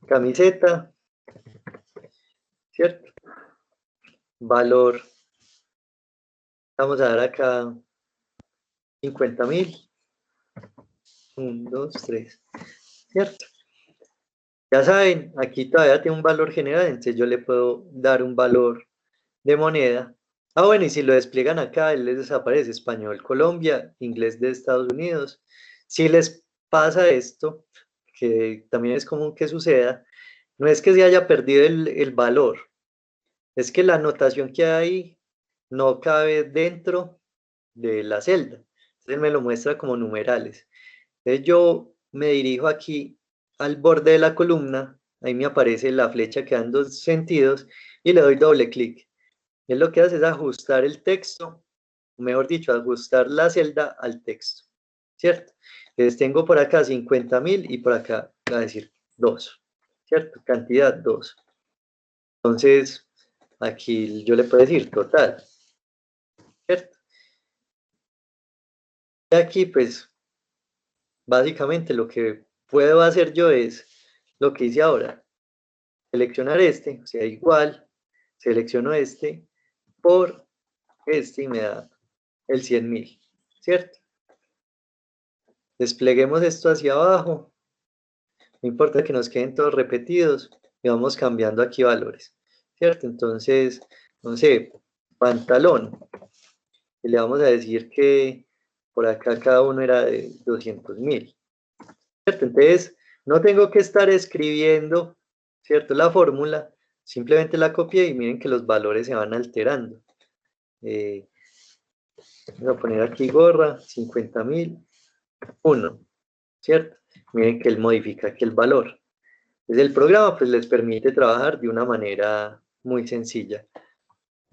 camiseta, ¿cierto? Valor, vamos a dar acá 50.000. 1, 2, 3, ¿cierto? Ya saben, aquí todavía tiene un valor general, entonces yo le puedo dar un valor de moneda. Ah, bueno, y si lo despliegan acá, él les desaparece español Colombia, inglés de Estados Unidos. Si les pasa esto, que también es común que suceda, no es que se haya perdido el valor, es que la anotación que hay no cabe dentro de la celda. Entonces me lo muestra como numerales. Entonces yo me dirijo aquí al borde de la columna, ahí me aparece la flecha que da en dos sentidos y le doy doble clic. Él lo que hace es ajustar el texto, mejor dicho, ajustar la celda al texto, ¿cierto? Entonces tengo por acá 50.000 y por acá va a decir 2, ¿cierto? Cantidad 2. Entonces, aquí yo le puedo decir total, ¿cierto? Y aquí, pues, básicamente lo que puedo hacer yo es lo que hice ahora, seleccionar este, o sea, igual, selecciono este por este y me da el 100.000, ¿cierto? Despleguemos esto hacia abajo, no importa que nos queden todos repetidos, y vamos cambiando aquí valores, ¿cierto? Entonces, no sé, pantalón, y le vamos a decir que por acá cada uno era de 200.000, ¿cierto? Entonces, no tengo que estar escribiendo, ¿cierto? La fórmula, simplemente la copié y miren que los valores se van alterando. Voy a poner aquí gorra, 50.000, 1, ¿cierto? Miren que él modifica aquí el valor. Entonces el programa pues les permite trabajar de una manera muy sencilla.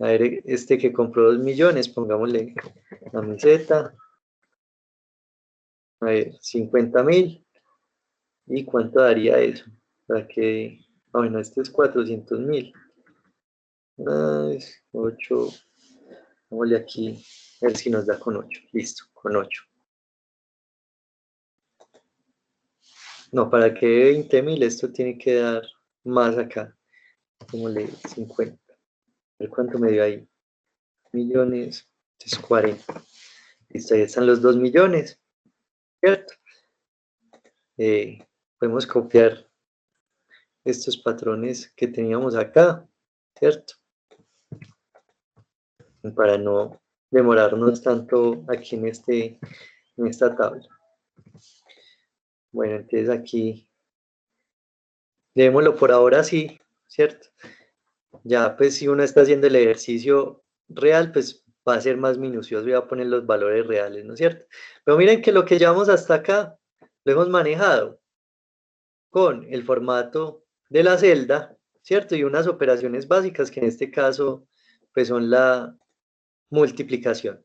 A ver, este que compró 2 millones, pongámosle camiseta. A ver, 50.000. ¿Y cuánto daría eso? Para que, bueno, este es 400.000. 8, pongámosle aquí, a ver si nos da con 8. Listo, con 8. No, para que 20.000 esto tiene que dar más acá. Pongámosle 50. A ver cuánto me dio ahí. Millones, es 40. Listo, ahí están los 2 millones, ¿cierto? Podemos copiar estos patrones que teníamos acá, ¿cierto? Para no demorarnos tanto aquí en esta tabla. Bueno, entonces aquí, démoslo por ahora sí, ¿cierto? Ya, pues si uno está haciendo el ejercicio real, pues va a ser más minucioso y va a poner los valores reales, ¿no es cierto? Pero miren que lo que llevamos hasta acá lo hemos manejado con el formato de la celda, ¿cierto? Y unas operaciones básicas que en este caso pues son la multiplicación.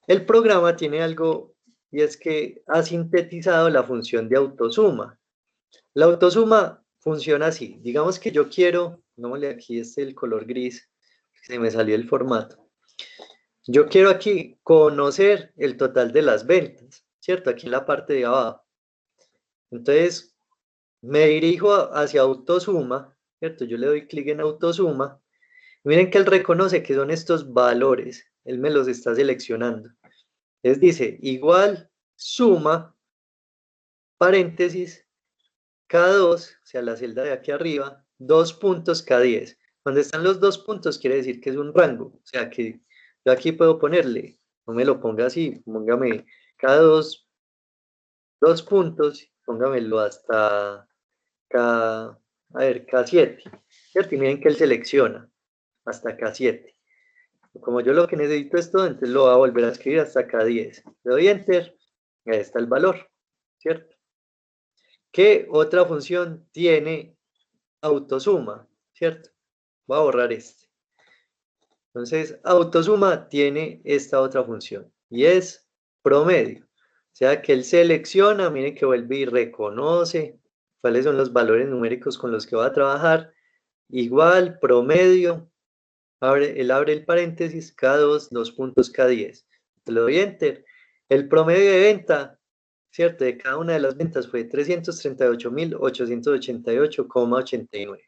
El programa tiene algo y es que ha sintetizado la función de autosuma. La autosuma funciona así. Digamos que yo quiero, pongámosle aquí el color gris, que se me salió el formato. Yo quiero aquí conocer el total de las ventas, ¿cierto? Aquí en la parte de abajo. Entonces, me dirijo hacia autosuma, ¿cierto? Yo le doy clic en autosuma. Miren que él reconoce que son estos valores él me los está seleccionando. Entonces dice, igual, suma, paréntesis, K2, o sea, la celda de aquí arriba, 2 puntos K10. Cuando están los 2 puntos, quiere decir que es un rango. O sea, que yo aquí puedo ponerle, no me lo ponga así, póngame K2, 2 puntos, póngamelo hasta K7, ¿cierto? Y miren que él selecciona hasta K7. Como yo lo que necesito es todo, entonces lo voy a volver a escribir hasta K10. Le doy Enter, ahí está el valor, ¿cierto? ¿Qué otra función tiene autosuma? ¿Cierto? Voy a borrar este. Entonces, autosuma tiene esta otra función y es promedio. O sea que él selecciona, miren que vuelve y reconoce cuáles son los valores numéricos con los que va a trabajar. Igual, promedio, él abre el paréntesis, K2, 2 puntos K10. Le doy Enter. El promedio de venta, ¿cierto? De cada una de las ventas fue 338.888,89.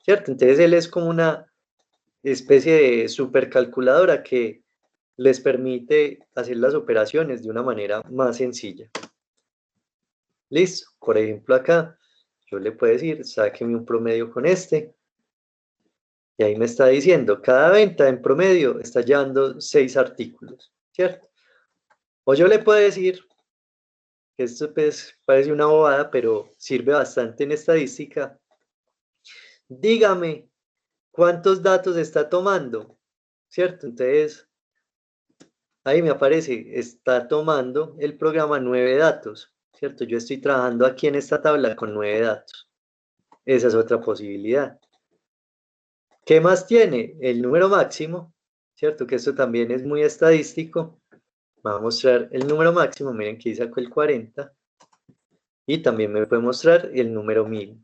¿Cierto? Entonces él es como una especie de supercalculadora que les permite hacer las operaciones de una manera más sencilla. Listo. Por ejemplo, acá yo le puedo decir, sáqueme un promedio con este. Y ahí me está diciendo, cada venta en promedio está llevando 6 artículos, ¿cierto? O yo le puedo decir, que esto pues parece una bobada, pero sirve bastante en estadística. Dígame cuántos datos está tomando, ¿cierto? Entonces, ahí me aparece, está tomando el programa 9 datos, ¿cierto? Yo estoy trabajando aquí en esta tabla con 9 datos. Esa es otra posibilidad. ¿Qué más tiene? El número máximo, ¿cierto? Que esto también es muy estadístico. Me va a mostrar el número máximo, miren que ahí sacó el 40. Y también me puede mostrar el número mínimo,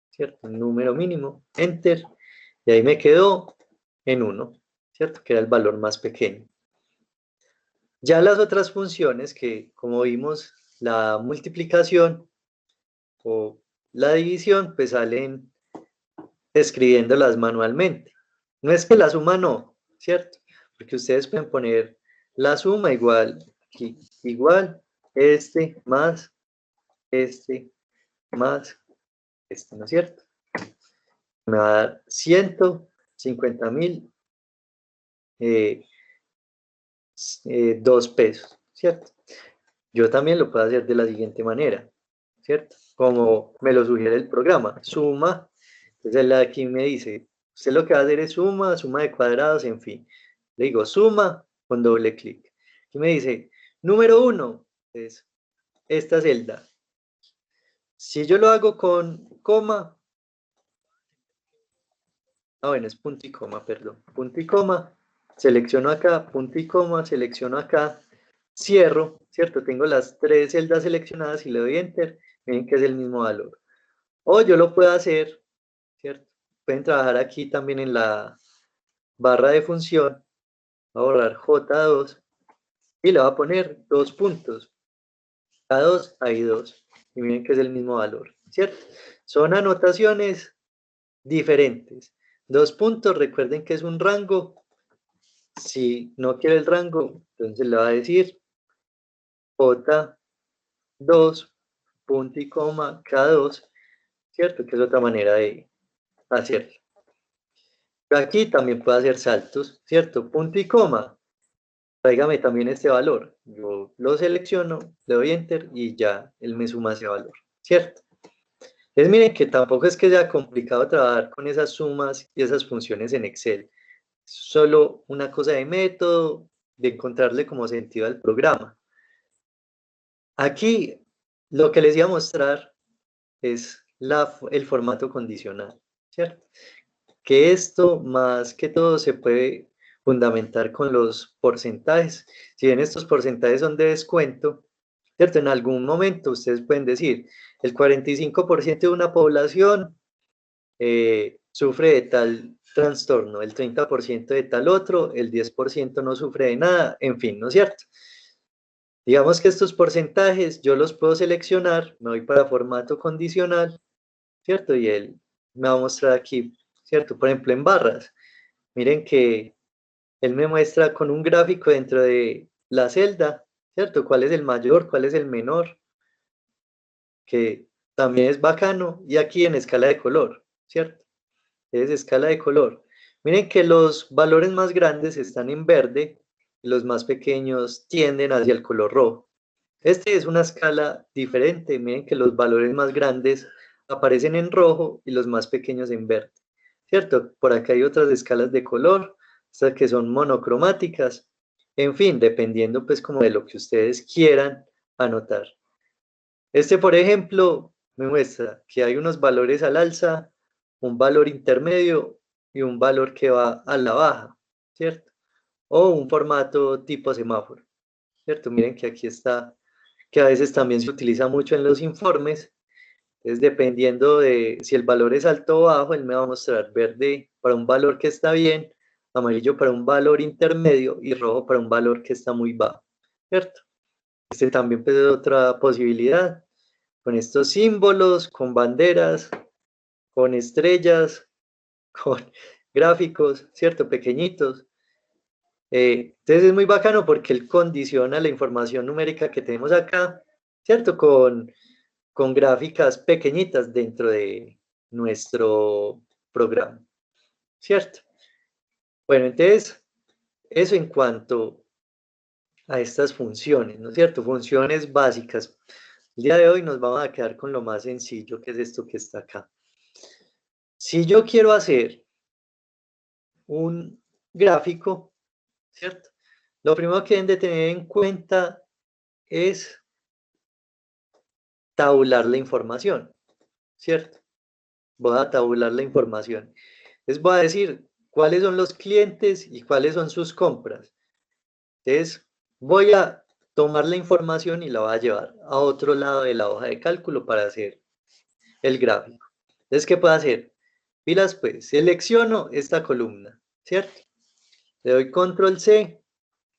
¿cierto? El número mínimo, Enter. Y ahí me quedó en 1, ¿cierto? Que era el valor más pequeño. Ya las otras funciones que, como vimos, la multiplicación o la división, pues salen escribiéndolas manualmente. No es que la suma no, ¿cierto? Porque ustedes pueden poner la suma igual, aquí, igual, más más ¿no es cierto? Me va a dar 150.000 2 pesos, ¿cierto? Yo también lo puedo hacer de la siguiente manera, ¿cierto? Como me lo sugiere el programa, suma, entonces él aquí me dice, usted lo que va a hacer es suma, suma de cuadrados, en fin. Le digo suma con doble clic. Y me dice, número 1, es esta celda. Si yo lo hago con coma, bueno, es punto y coma, perdón, punto y coma, selecciono acá, punto y coma, selecciono acá, cierro, ¿cierto? Tengo las 3 celdas seleccionadas y le doy Enter, miren que es el mismo valor. O yo lo puedo hacer, ¿cierto? Pueden trabajar aquí también en la barra de función, voy a borrar J2 y le voy a poner 2 puntos. A2 hay 2 y miren que es el mismo valor, ¿cierto? Son anotaciones diferentes. 2 puntos, recuerden que es un rango. Si no quiere el rango, entonces le va a decir J2, punto y coma, K2, ¿cierto? Que es otra manera de hacerlo. Pero aquí también puedo hacer saltos, ¿cierto? Punto y coma, tráigame también este valor. Yo lo selecciono, le doy Enter y ya él me suma ese valor, ¿cierto? Entonces miren que tampoco es que sea complicado trabajar con esas sumas y esas funciones en Excel. Solo una cosa de método, de encontrarle como sentido al programa. Aquí lo que les iba a mostrar es el formato condicional, ¿cierto? Que esto más que todo se puede fundamentar con los porcentajes. Si bien estos porcentajes son de descuento, ¿cierto? En algún momento ustedes pueden decir, el 45% de una población sufre de tal trastorno, el 30% de tal otro, el 10% no sufre de nada, en fin, ¿no es cierto? Digamos que estos porcentajes yo los puedo seleccionar, me voy para formato condicional, ¿cierto? Y él me va a mostrar aquí, ¿cierto? Por ejemplo, en barras, miren que él me muestra con un gráfico dentro de la celda, ¿cierto? ¿Cuál es el mayor, cuál es el menor? Que también es bacano, y aquí en escala de color, ¿cierto? Es escala de color. Miren que los valores más grandes están en verde y los más pequeños tienden hacia el color rojo. Este es una escala diferente. Miren que los valores más grandes aparecen en rojo y los más pequeños en verde, ¿cierto? Por acá hay otras escalas de color, estas que son monocromáticas. En fin, dependiendo pues como de lo que ustedes quieran anotar. Este, por ejemplo, me muestra que hay unos valores al alza, un valor intermedio y un valor que va a la baja, ¿cierto? O un formato tipo semáforo, ¿cierto? Miren que aquí está, que a veces también se utiliza mucho en los informes. Entonces, dependiendo de si el valor es alto o bajo, él me va a mostrar verde para un valor que está bien, amarillo para un valor intermedio y rojo para un valor que está muy bajo, ¿cierto? Este también puede ser otra posibilidad, con estos símbolos, con banderas, con estrellas, con gráficos, ¿cierto? Pequeñitos. Entonces es muy bacano porque él condiciona la información numérica que tenemos acá, ¿cierto? Con gráficas pequeñitas dentro de nuestro programa, ¿cierto? Bueno, entonces, eso en cuanto a estas funciones, ¿no es cierto? Funciones básicas. El día de hoy nos vamos a quedar con lo más sencillo, que es esto que está acá. Si yo quiero hacer un gráfico, ¿cierto? Lo primero que deben de tener en cuenta es tabular la información, ¿cierto? Voy a tabular la información. Les voy a decir cuáles son los clientes y cuáles son sus compras. Entonces, voy a tomar la información y la voy a llevar a otro lado de la hoja de cálculo para hacer el gráfico. Entonces, ¿qué puedo hacer? Pilas, pues, selecciono esta columna, ¿cierto? Le doy control C,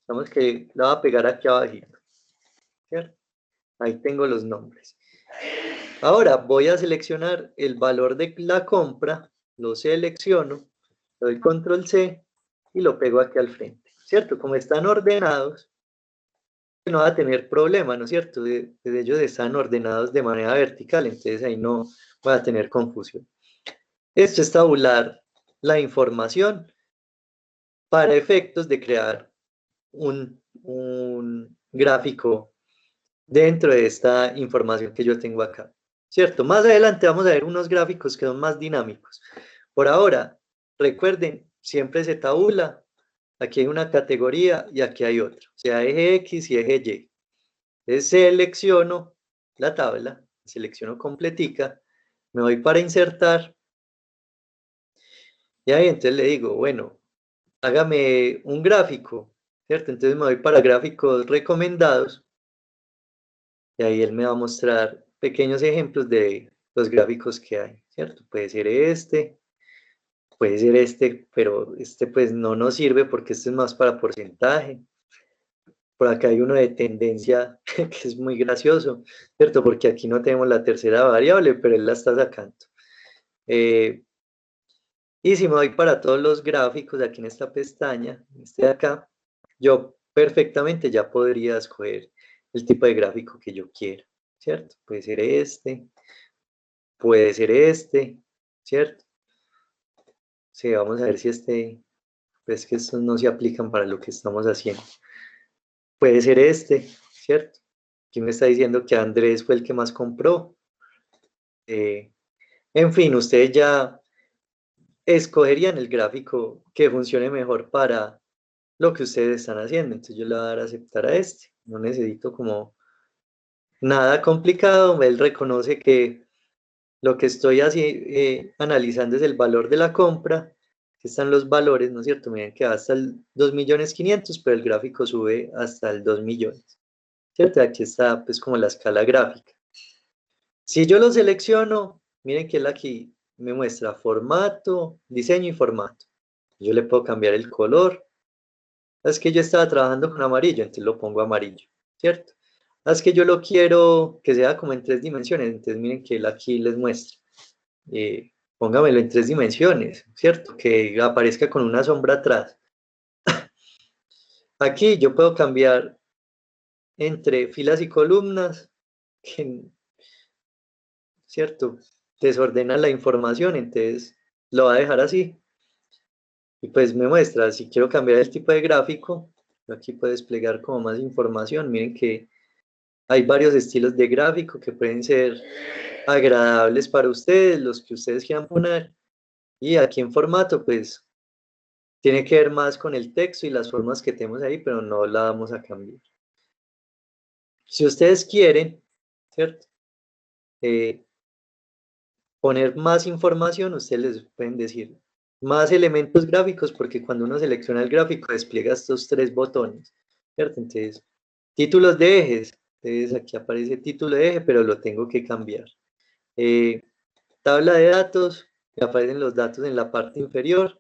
digamos que la voy a pegar aquí abajito, ¿cierto? Ahí tengo los nombres. Ahora voy a seleccionar el valor de la compra, lo selecciono, le doy control C y lo pego aquí al frente, ¿cierto? Como están ordenados, no va a tener problema, ¿no es cierto? Ellos están ordenados de manera vertical, entonces ahí no va a tener confusión. Esto es tabular la información para efectos de crear un gráfico dentro de esta información que yo tengo acá, ¿cierto? Más adelante vamos a ver unos gráficos que son más dinámicos. Por ahora, recuerden, siempre se tabula, aquí hay una categoría y aquí hay otra, o sea, eje X y eje Y. Entonces selecciono la tabla, selecciono completica, me voy para insertar, y ahí entonces le digo, bueno, hágame un gráfico, ¿cierto? Entonces me voy para gráficos recomendados, y ahí él me va a mostrar pequeños ejemplos de los gráficos que hay, ¿cierto? Puede ser este, pero este pues no nos sirve porque este es más para porcentaje. Por acá hay uno de tendencia que es muy gracioso, ¿cierto? Porque aquí no tenemos la tercera variable, pero él la está sacando. Y si me voy para todos los gráficos aquí en esta pestaña, este de acá, yo perfectamente ya podría escoger el tipo de gráfico que yo quiera, ¿cierto? Puede ser este, ¿cierto? Sí, vamos a ver si pues que estos no se aplican para lo que estamos haciendo. Puede ser este, ¿cierto? Aquí me está diciendo que Andrés fue el que más compró. En fin, ustedes ya escogerían el gráfico que funcione mejor para lo que ustedes están haciendo. Entonces yo le voy a dar a aceptar a este. No necesito como nada complicado. Él reconoce que lo que estoy así, analizando es el valor de la compra. Aquí están los valores, ¿no es cierto? Miren que va hasta el 2.500.000, pero el gráfico sube hasta el 2 millones. ¿Cierto? Aquí está pues como la escala gráfica. Si yo lo selecciono, miren que él aquí me muestra formato, diseño y formato. Yo le puedo cambiar el color. Es que yo estaba trabajando con amarillo, entonces lo pongo amarillo, ¿cierto? Es que yo lo quiero que sea como en 3 dimensiones, entonces miren que él aquí les muestra. Póngamelo en 3 dimensiones, ¿cierto? Que aparezca con una sombra atrás. Aquí yo puedo cambiar entre filas y columnas, que, ¿cierto? Desordena la información, entonces lo va a dejar así. Y pues me muestra, si quiero cambiar el tipo de gráfico, aquí puedo desplegar como más información. Miren que hay varios estilos de gráfico que pueden ser agradables para ustedes, los que ustedes quieran poner. Y aquí en formato, pues tiene que ver más con el texto y las formas que tenemos ahí, pero no la vamos a cambiar. Si ustedes quieren, ¿cierto? Poner más información, ustedes les pueden decir más elementos gráficos, porque cuando uno selecciona el gráfico despliega estos tres botones, ¿cierto? Entonces, títulos de ejes, entonces aquí aparece título de eje, pero lo tengo que cambiar. Tabla de datos, me aparecen los datos en la parte inferior,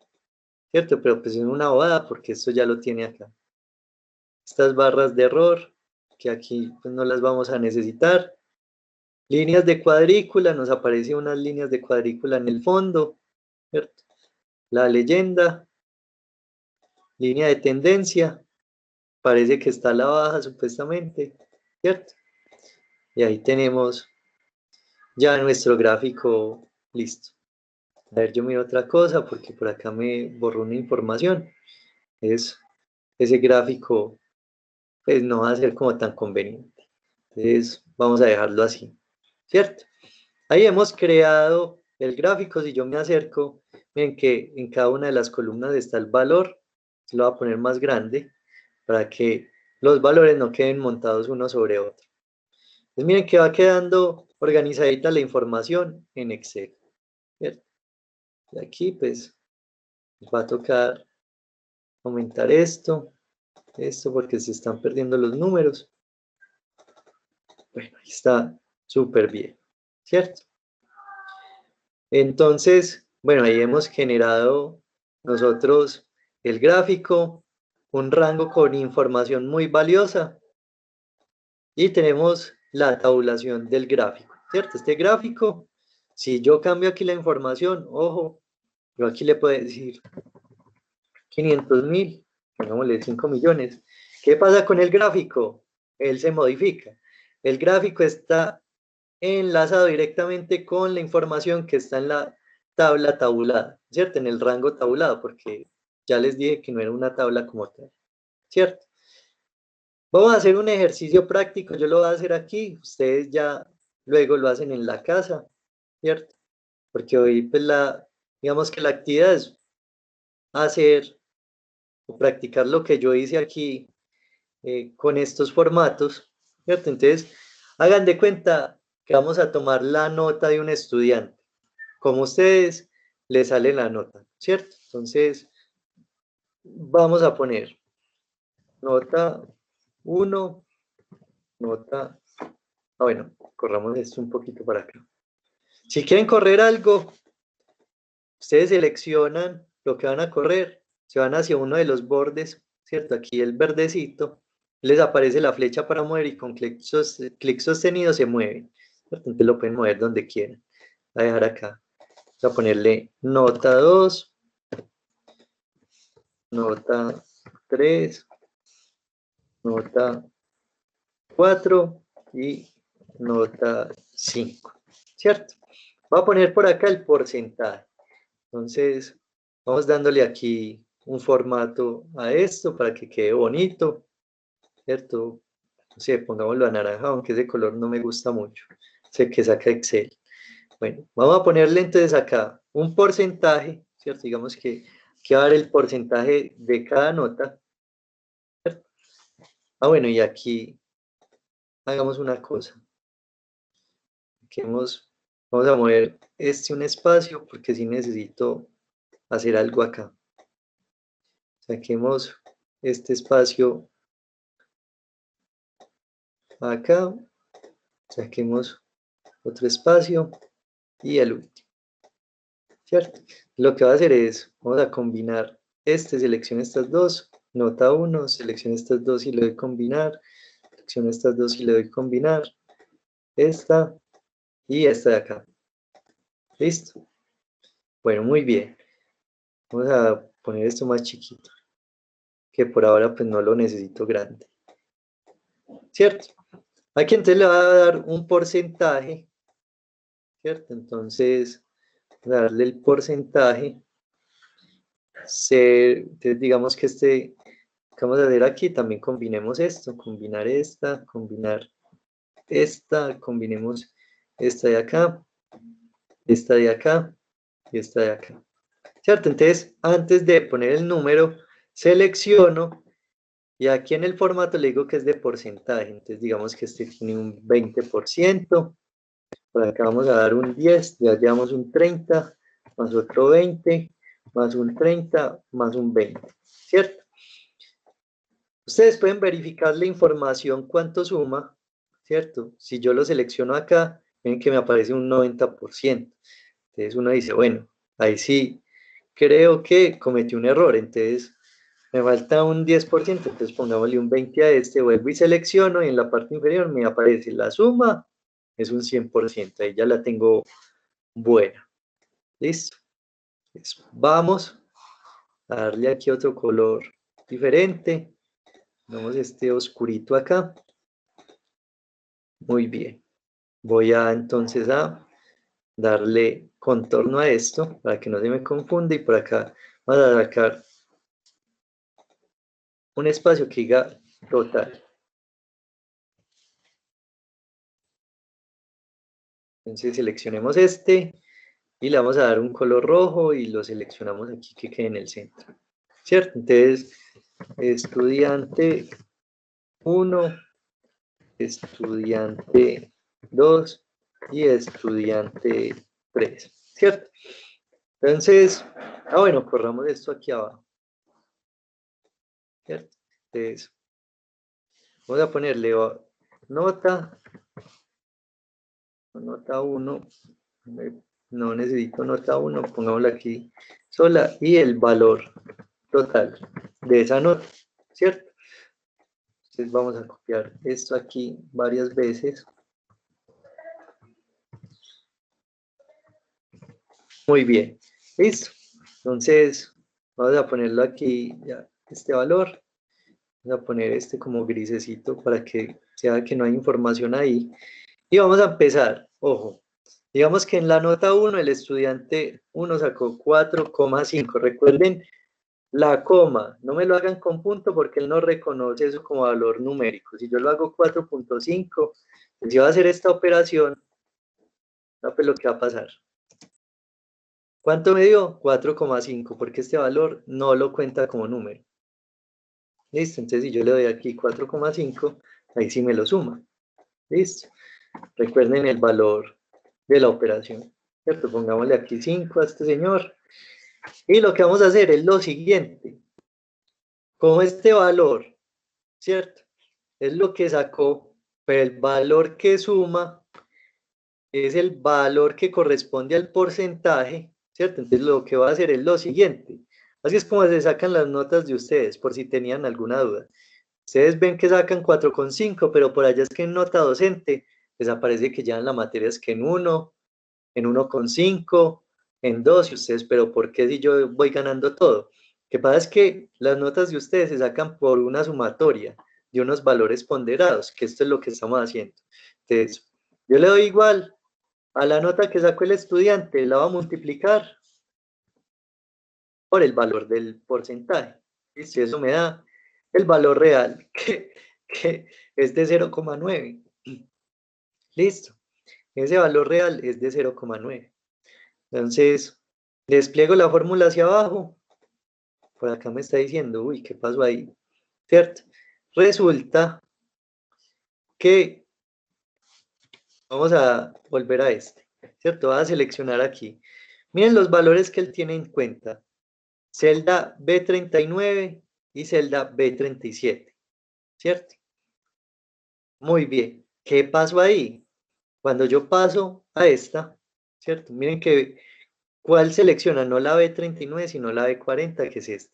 ¿cierto? Pero pues es una bobada porque esto ya lo tiene acá. Estas barras de error, que aquí pues, no las vamos a necesitar. Líneas de cuadrícula, nos aparecen unas líneas de cuadrícula en el fondo, ¿cierto? La leyenda, línea de tendencia, parece que está a la baja supuestamente, ¿cierto? Y ahí tenemos ya nuestro gráfico listo. A ver, yo miro otra cosa porque por acá me borró una información. Es ese gráfico, pues no va a ser como tan conveniente. Entonces, vamos a dejarlo así, ¿cierto? Ahí hemos creado el gráfico. Si yo me acerco, miren que en cada una de las columnas está el valor. Lo voy a poner más grande para que los valores no queden montados uno sobre otro. Entonces miren que va quedando organizadita la información en Excel, ¿cierto? Y aquí pues va a tocar aumentar esto porque se están perdiendo los números. Bueno, ahí está súper bien, ¿cierto? Entonces, bueno, ahí hemos generado nosotros el gráfico, un rango con información muy valiosa y tenemos la tabulación del gráfico, ¿cierto? Este gráfico, si yo cambio aquí la información, ojo, yo aquí le puedo decir 500.000, pongámosle 5 millones. ¿Qué pasa con el gráfico? Él se modifica. El gráfico está enlazado directamente con la información que está en la tabla tabulada, ¿cierto? En el rango tabulado, porque ya les dije que no era una tabla como tal, ¿cierto? Vamos a hacer un ejercicio práctico, yo lo voy a hacer aquí, ustedes ya luego lo hacen en la casa, ¿cierto? Porque hoy, pues, digamos que la actividad es hacer o practicar lo que yo hice aquí con estos formatos, ¿cierto? Entonces, hagan de cuenta que vamos a tomar la nota de un estudiante. Como ustedes, les sale la nota, ¿cierto? Entonces, vamos a poner nota 1, nota... bueno, corramos esto un poquito para acá. Si quieren correr algo, ustedes seleccionan lo que van a correr, se van hacia uno de los bordes, ¿cierto? Aquí el verdecito, les aparece la flecha para mover y con clic sostenido se mueve. Entonces lo pueden mover donde quieran. Voy a dejar acá. Voy a ponerle nota 2, nota 3, nota 4 y nota 5, ¿cierto? Voy a poner por acá el porcentaje. Entonces, vamos dándole aquí un formato a esto para que quede bonito, ¿cierto? No sé, pongámoslo a naranja, aunque ese color no me gusta mucho. Sé que saca Excel. Bueno, vamos a ponerle entonces acá un porcentaje, ¿cierto? Digamos que va a dar el porcentaje de cada nota, ¿cierto? Ah, bueno, y aquí hagamos una cosa. Vamos a mover un espacio porque sí necesito hacer algo acá. Saquemos este espacio acá, saquemos otro espacio y el último, ¿cierto? Lo que va a hacer es, vamos a combinar selecciono estas dos, nota 1, selecciono estas dos y le doy combinar, selecciono estas dos y le doy combinar, esta y esta de acá. ¿Listo? Bueno, muy bien. Vamos a poner esto más chiquito. que por ahora pues no lo necesito grande, ¿cierto? Aquí entonces le va a dar un porcentaje, ¿cierto? Entonces, darle el porcentaje, entonces digamos que ¿qué vamos a hacer aquí? También combinemos esto, combinar esta, combinar esta, combinemos esta de acá, esta de acá y esta de acá, ¿cierto? Entonces, antes de poner el número, selecciono y aquí en el formato le digo que es de porcentaje. Entonces, digamos que este tiene un 20%, por acá vamos a dar un 10, ya llevamos un 30, más otro 20, más un 30, más un 20, ¿cierto? Ustedes pueden verificar la información cuánto suma, ¿cierto? Si yo lo selecciono acá, ven que me aparece un 90%. Entonces uno dice, bueno, ahí sí creo que cometí un error, entonces me falta un 10%, entonces pongámosle un 20 a este, vuelvo y selecciono y en la parte inferior me aparece la suma, es un 100%, ahí ya la tengo buena. ¿Listo? Entonces, vamos a darle aquí otro color diferente. Vamos este oscurito acá. Muy bien. Voy a entonces a darle contorno a esto para que no se me confunda y por acá vamos a sacar un espacio que diga total. Entonces seleccionemos este y le vamos a dar un color rojo y lo seleccionamos aquí que quede en el centro. ¿Cierto? Entonces, estudiante 1, estudiante 2 y estudiante 3. ¿Cierto? Entonces, bueno, corramos esto aquí abajo. ¿Cierto? Entonces, vamos a ponerle nota 1, no necesito nota 1, pongámosla aquí sola y el valor total de esa nota, ¿cierto? Entonces vamos a copiar esto aquí varias veces. Muy bien, listo. Entonces vamos a ponerlo aquí ya este valor. Vamos a poner este como grisecito para que sea que no hay información ahí. Y vamos a empezar, ojo, digamos que en la nota 1 el estudiante 1 sacó 4,5. Recuerden la coma, no me lo hagan con punto porque él no reconoce eso como valor numérico. Si yo lo hago 4,5, pues si va a hacer esta operación, no, pues lo que va a pasar. ¿Cuánto me dio? 4,5, porque este valor no lo cuenta como número. Listo, entonces si yo le doy aquí 4,5, ahí sí me lo suma. Listo. Recuerden el valor de la operación, ¿cierto? Pongámosle aquí 5 a este señor. Y lo que vamos a hacer es lo siguiente. Como este valor, ¿cierto? Es lo que sacó, pero el valor que suma es el valor que corresponde al porcentaje, ¿cierto? Entonces lo que va a hacer es lo siguiente. Así es como se sacan las notas de ustedes, por si tenían alguna duda. Ustedes ven que sacan 4,5, pero por allá es que en nota docente les aparece que ya en la materia es que en 1, en 1,5, en 2, y ustedes, pero ¿por qué si yo voy ganando todo? Lo que pasa es que las notas de ustedes se sacan por una sumatoria de unos valores ponderados, que esto es lo que estamos haciendo. Entonces, yo le doy igual a la nota que sacó el estudiante, la va a multiplicar por el valor del porcentaje. Y si eso me da el valor real, que es de 0,9. Listo. Ese valor real es de 0,9. Entonces, despliego la fórmula hacia abajo. Por acá me está diciendo, uy, ¿qué pasó ahí? ¿Cierto? Resulta que vamos a volver a este, ¿cierto? Voy a seleccionar aquí. Miren los valores que él tiene en cuenta. Celda B39 y celda B37, ¿cierto? Muy bien. ¿Qué pasó ahí? Cuando yo paso a esta, ¿cierto? Miren que, ¿cuál selecciona? No la B39, sino la B40, que es esta.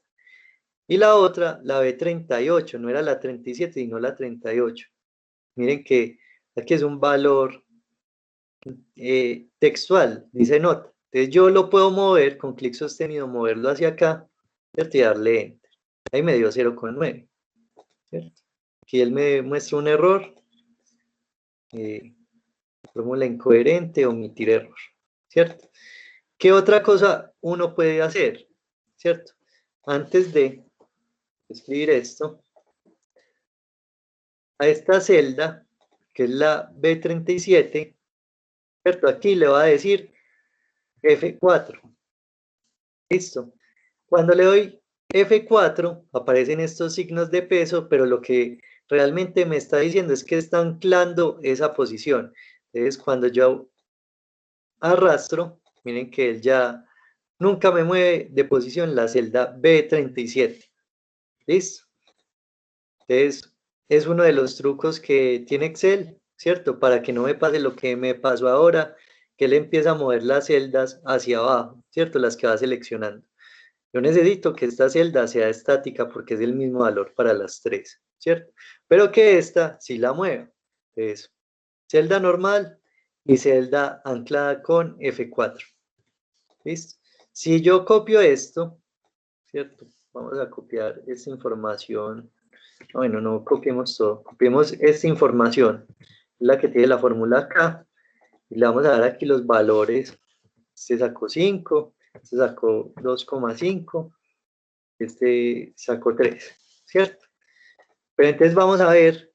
Y la otra, la B38, no era la 37, sino la 38. Miren que aquí es un valor textual, dice nota. Entonces yo lo puedo mover con clic sostenido, moverlo hacia acá, ¿cierto? Y darle enter. Ahí me dio 0,9, ¿cierto? Aquí él me muestra un error, fórmula incoherente, omitir error, ¿cierto? ¿Qué otra cosa uno puede hacer? ¿Cierto? Antes de escribir esto, a esta celda, que es la B37, ¿cierto? Aquí le va a decir F4. Listo. Cuando le doy F4, aparecen estos signos de peso, pero lo que realmente me está diciendo es que está anclando esa posición. Entonces, cuando yo arrastro, miren que él ya nunca me mueve de posición la celda B37. ¿Listo? Entonces, es uno de los trucos que tiene Excel, ¿cierto? Para que no me pase lo que me pasó ahora, que él empieza a mover las celdas hacia abajo, ¿cierto? Las que va seleccionando. Yo necesito que esta celda sea estática porque es el mismo valor para las tres, ¿cierto? Pero que esta sí la mueva. Entonces, celda normal y celda anclada con F4. ¿Listo? Si yo copio esto, ¿cierto? Vamos a copiar esta información. Bueno, no copiemos todo, copiemos esta información, la que tiene la fórmula acá, y le vamos a dar aquí los valores. Este sacó 5, este sacó 2,5, este sacó 3, ¿cierto? Pero entonces vamos a ver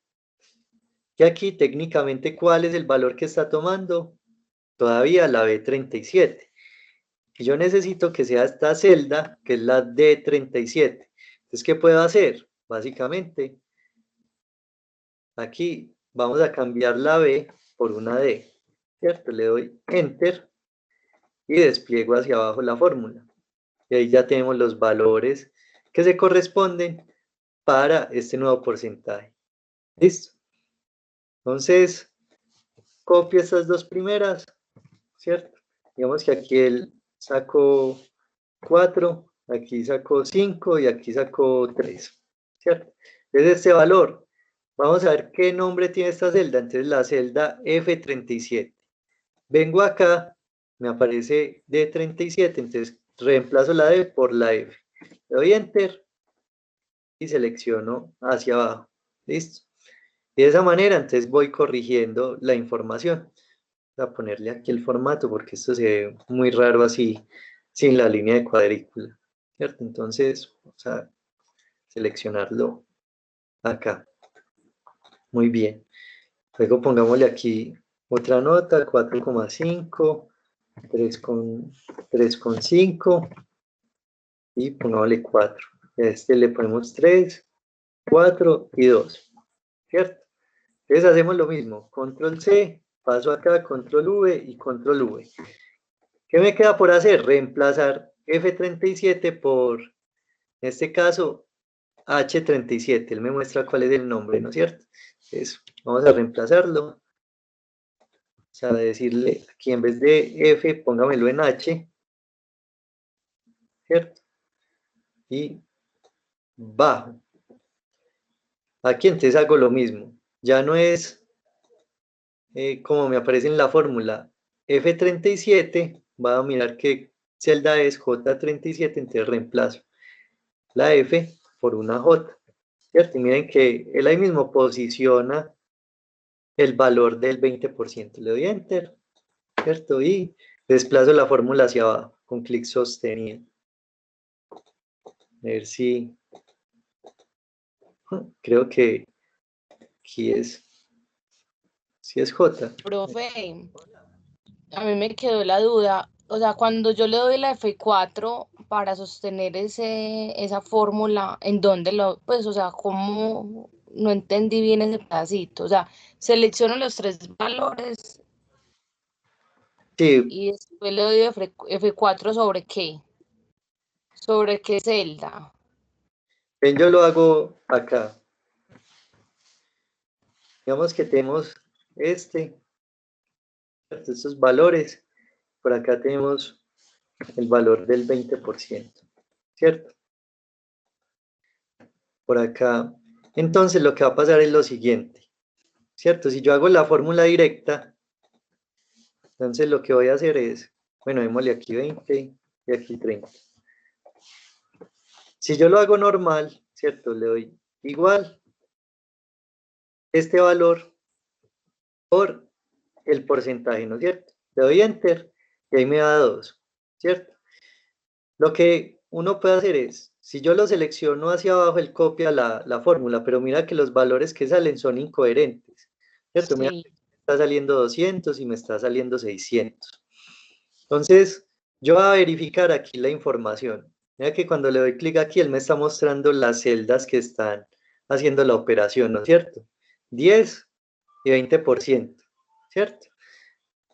que aquí técnicamente cuál es el valor que está tomando todavía la B37. Y yo necesito que sea esta celda, que es la D37. Entonces, ¿qué puedo hacer? Básicamente, aquí vamos a cambiar la B por una D, ¿cierto? Le doy Enter y despliego hacia abajo la fórmula. Y ahí ya tenemos los valores que se corresponden para este nuevo porcentaje. ¿Listo? Entonces, copio estas dos primeras, ¿cierto? Digamos que aquí él sacó 4, aquí sacó 5 y aquí sacó 3, ¿cierto? Entonces, este valor, vamos a ver qué nombre tiene esta celda. Entonces, la celda F37. Vengo acá, me aparece D37, entonces reemplazo la D por la F. Le doy Enter y selecciono hacia abajo. ¿Listo? Y de esa manera, entonces voy corrigiendo la información. Voy a ponerle aquí el formato porque esto se ve muy raro así, sin la línea de cuadrícula. ¿Cierto? Entonces, vamos a seleccionarlo acá. Muy bien. Luego pongámosle aquí otra nota, 4,5, 3,5 y pongámosle 4. A este le ponemos 3, 4 y 2. ¿Cierto? Entonces hacemos lo mismo. Control C, paso acá, Control V y Control V. ¿Qué me queda por hacer? Reemplazar F37 por, en este caso, H37. Él me muestra cuál es el nombre, ¿no es cierto? Entonces, vamos a reemplazarlo. O sea, decirle aquí en vez de F, póngamelo en H, ¿cierto? Y bajo. Aquí entonces hago lo mismo. Ya no es como me aparece en la fórmula F37, va a mirar qué celda es J37, entonces reemplazo la F por una J, ¿cierto? Y miren que él ahí mismo posiciona el valor del 20%. Le doy Enter, ¿cierto? Y desplazo la fórmula hacia abajo con clic sostenido. A ver si... Creo que aquí es... Si es J. Profe, a mí me quedó la duda. O sea, cuando yo le doy la F4 para sostener esa fórmula, ¿en dónde lo, pues, o sea, cómo no entendí bien ese pedacito? O sea, selecciono los tres valores Sí, y después le doy F4 ¿sobre qué? ¿Sobre qué celda? ven, yo lo hago acá. Digamos que tenemos estos valores. Por acá tenemos el valor del 20%, ¿cierto? Por acá. Entonces lo que va a pasar es lo siguiente, ¿cierto? Si yo hago la fórmula directa, entonces lo que voy a hacer es, bueno, démosle aquí 20 y aquí 30. Si yo lo hago normal, ¿cierto? Le doy igual este valor por el porcentaje, ¿no es cierto? Le doy Enter y ahí me da 2, ¿cierto? Lo que uno puede hacer es, si yo lo selecciono hacia abajo, él copia la fórmula, pero mira que los valores que salen son incoherentes, ¿cierto? Mira Sí. que me está saliendo 200 y me está saliendo 600. Entonces, yo voy a verificar aquí la información. Mira que cuando le doy clic aquí, él me está mostrando las celdas que están haciendo la operación, ¿no es cierto? 10 y 20%, ¿cierto?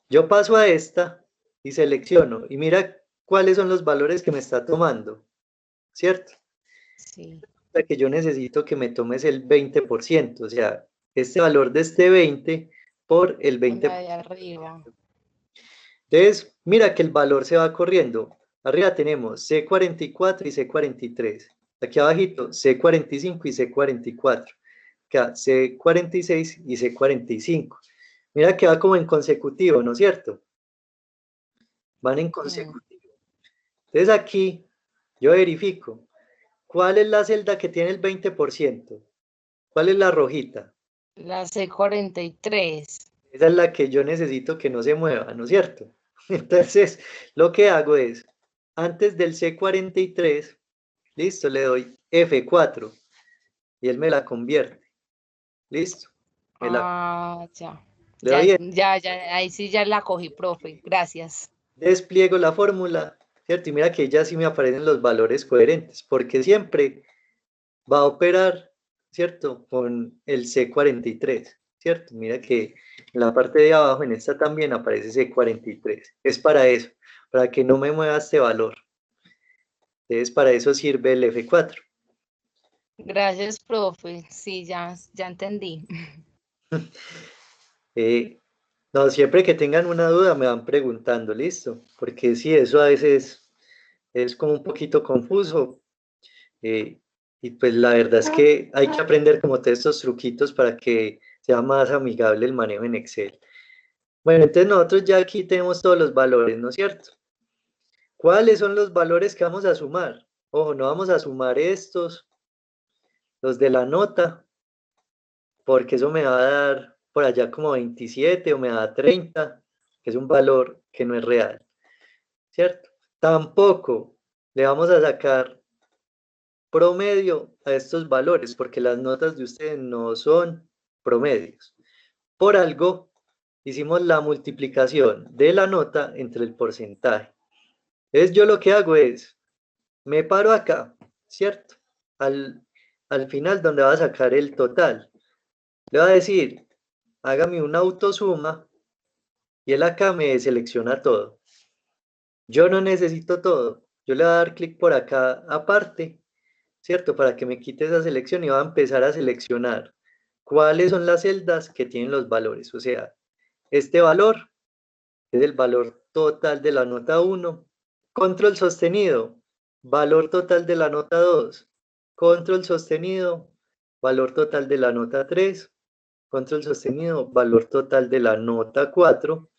Yo paso a esta y selecciono y mira cuáles son los valores que me está tomando, ¿cierto? Sí. La que yo necesito que me tomes el 20%, o sea, este valor de este 20 por el La 20%. de arriba. Entonces, mira que el valor se va corriendo. Arriba tenemos C44 y C43. Aquí abajito C45 y C44. Acá C46 y C45. Mira que va como en consecutivo, ¿no es cierto? Van en Mm. consecutivo. Entonces aquí yo verifico cuál es la celda que tiene el 20%. ¿Cuál es la rojita? La C43. Esa es la que yo necesito que no se mueva, ¿no es cierto? Entonces, lo que hago es, antes del C43, listo, le doy F4 y él me la convierte. Listo. Ah, ya. Le doy Ahí sí ya la cogí, profe. Gracias. despliego la fórmula, ¿cierto? Y mira que ya sí me aparecen los valores coherentes, porque siempre va a operar, ¿cierto? Con el C43, ¿cierto? Mira que en la parte de abajo, en esta también aparece C43. Es para eso, para que no me mueva este valor. Entonces, para eso sirve el F4. Gracias, profe. Sí, ya entendí. Eh, no, siempre que tengan una duda me van preguntando, ¿listo? Porque sí, eso a veces es como un poquito confuso. eh, y pues la verdad es que hay que aprender como todos estos truquitos para que sea más amigable el manejo en Excel. Bueno, entonces nosotros ya aquí tenemos todos los valores, ¿no es cierto? ¿Cuáles son los valores que vamos a sumar? Ojo, no vamos a sumar estos, los de la nota, porque eso me va a dar por allá como 27 o me da 30, que es un valor que no es real, ¿cierto? Tampoco le vamos a sacar promedio a estos valores, porque las notas de ustedes no son promedios. Por algo, hicimos la multiplicación de la nota entre el porcentaje. Entonces yo lo que hago es, me paro acá, ¿cierto? Al final donde va a sacar el total. Le va a decir, hágame una autosuma y él acá me selecciona todo. Yo no necesito todo. Yo le voy a dar clic por acá aparte, ¿cierto? Para que me quite esa selección y va a empezar a seleccionar cuáles son las celdas que tienen los valores. O sea, este valor es el valor total de la nota 1. Control sostenido, valor total de la nota 2. Control sostenido, valor total de la nota 3. Control sostenido, valor total de la nota 4.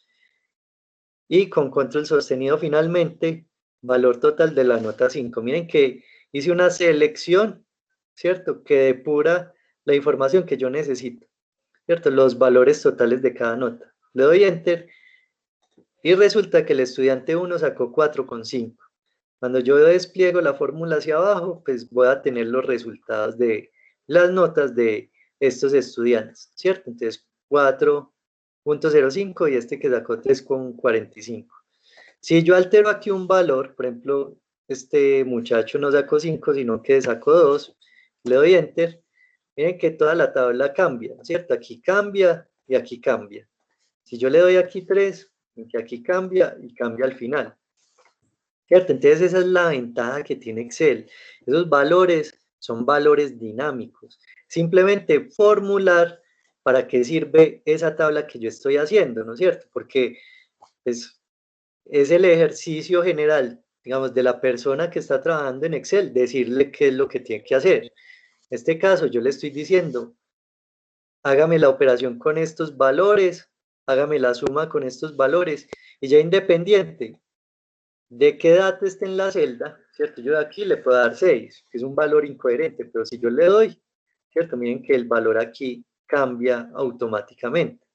Y con control sostenido finalmente, valor total de la nota 5. Miren que hice una selección, ¿cierto? Que depura la información que yo necesito, ¿cierto? Los valores totales de cada nota. Le doy Enter y resulta que el estudiante 1 sacó 4,5. Cuando yo despliego la fórmula hacia abajo, pues voy a tener los resultados de las notas de estos estudiantes, ¿cierto? Entonces, 4,05 y este que sacó 3,45. Si yo altero aquí un valor, por ejemplo, este muchacho no sacó 5, sino que sacó 2, le doy Enter, miren que toda la tabla cambia, ¿cierto? Aquí cambia y aquí cambia. Si yo le doy aquí 3, que aquí cambia y cambia al final. ¿Cierto? Entonces esa es la ventaja que tiene Excel. Esos valores son valores dinámicos. Simplemente formular para qué sirve esa tabla que yo estoy haciendo, ¿no es cierto? Porque pues, es el ejercicio general, digamos, de la persona que está trabajando en Excel, decirle qué es lo que tiene que hacer. En este caso yo le estoy diciendo, hágame la operación con estos valores, hágame la suma con estos valores, y ya independiente de qué dato esté en la celda, ¿cierto? Yo aquí le puedo dar 6, que es un valor incoherente, pero si yo le doy, ¿cierto? Miren que el valor aquí cambia automáticamente.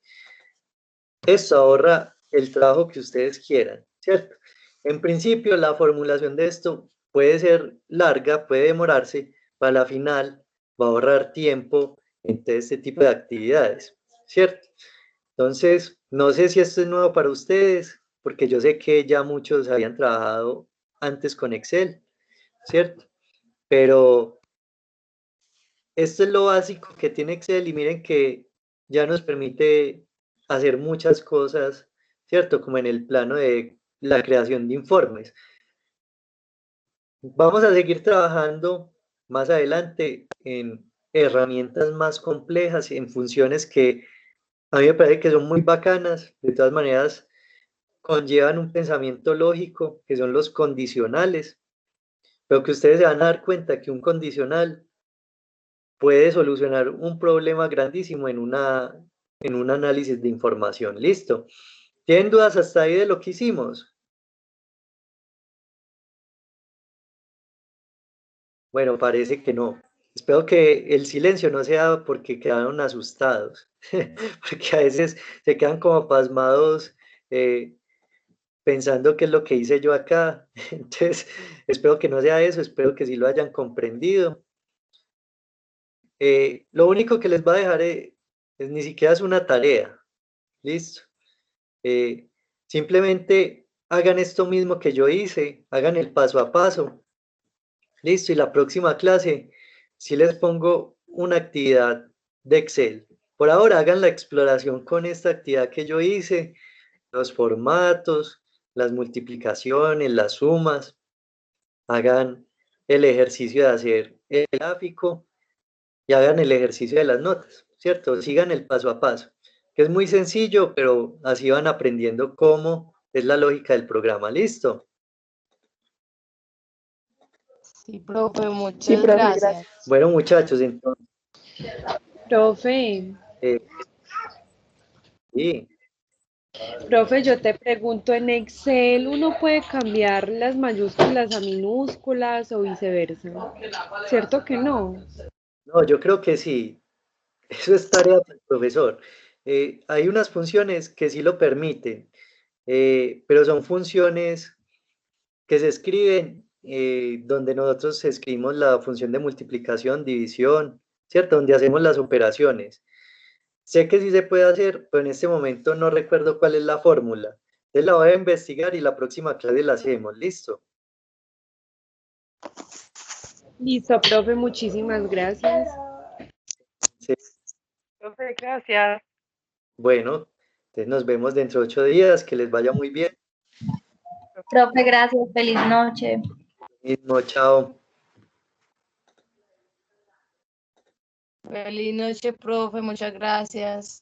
Esto ahorra el trabajo que ustedes quieran, ¿cierto? En principio, la formulación de esto puede ser larga, puede demorarse, para la final va a ahorrar tiempo en todo este tipo de actividades, ¿cierto? Entonces, no sé si esto es nuevo para ustedes, porque yo sé que ya muchos habían trabajado antes con Excel, ¿cierto? Pero esto es lo básico que tiene Excel y miren que ya nos permite hacer muchas cosas, ¿cierto? Como en el plano de la creación de informes. Vamos a seguir trabajando más adelante en herramientas más complejas, en funciones que a mí me parece que son muy bacanas, de todas maneras conllevan un pensamiento lógico, que son los condicionales, pero que ustedes se van a dar cuenta que un condicional puede solucionar un problema grandísimo en un análisis de información. Listo. ¿Tienen dudas hasta ahí de lo que hicimos? Bueno, parece que no. Espero que el silencio no sea porque quedaron asustados, porque a veces se quedan como pasmados pensando qué es lo que hice yo acá. Entonces, espero que no sea eso, espero que sí lo hayan comprendido. Lo único que les va a dejar es ni siquiera es una tarea. Listo. Eh, Simplemente hagan esto mismo que yo hice, hagan el paso a paso. Listo, y la próxima clase si les pongo una actividad de Excel. Por ahora hagan la exploración con esta actividad que yo hice, los formatos, las multiplicaciones, las sumas, hagan el ejercicio de hacer el gráfico y hagan el ejercicio de las notas, ¿cierto? Sigan el paso a paso, que es muy sencillo, pero así van aprendiendo cómo es la lógica del programa. ¿Listo? Sí, profe, Sí, muchas profe, gracias. gracias. Bueno, muchachos, entonces, Profe, eh, sí, profe, yo te pregunto, ¿en Excel uno puede cambiar las mayúsculas a minúsculas o viceversa? ¿Cierto que no? no, yo creo que sí, eso es tarea del profesor. Hay unas funciones que sí lo permiten, pero son funciones que se escriben donde nosotros escribimos la función de multiplicación, división, ¿cierto? Donde hacemos las operaciones. Sé que sí se puede hacer, pero en este momento no recuerdo cuál es la fórmula. Entonces la voy a investigar y la próxima clase la hacemos, ¿listo? Listo, profe, muchísimas gracias. Sí. Profe, gracias. Bueno, entonces nos vemos dentro de 8 días, que les vaya muy bien. Profe, gracias, feliz noche. Mismo, chao. Feliz noche, profe, muchas gracias.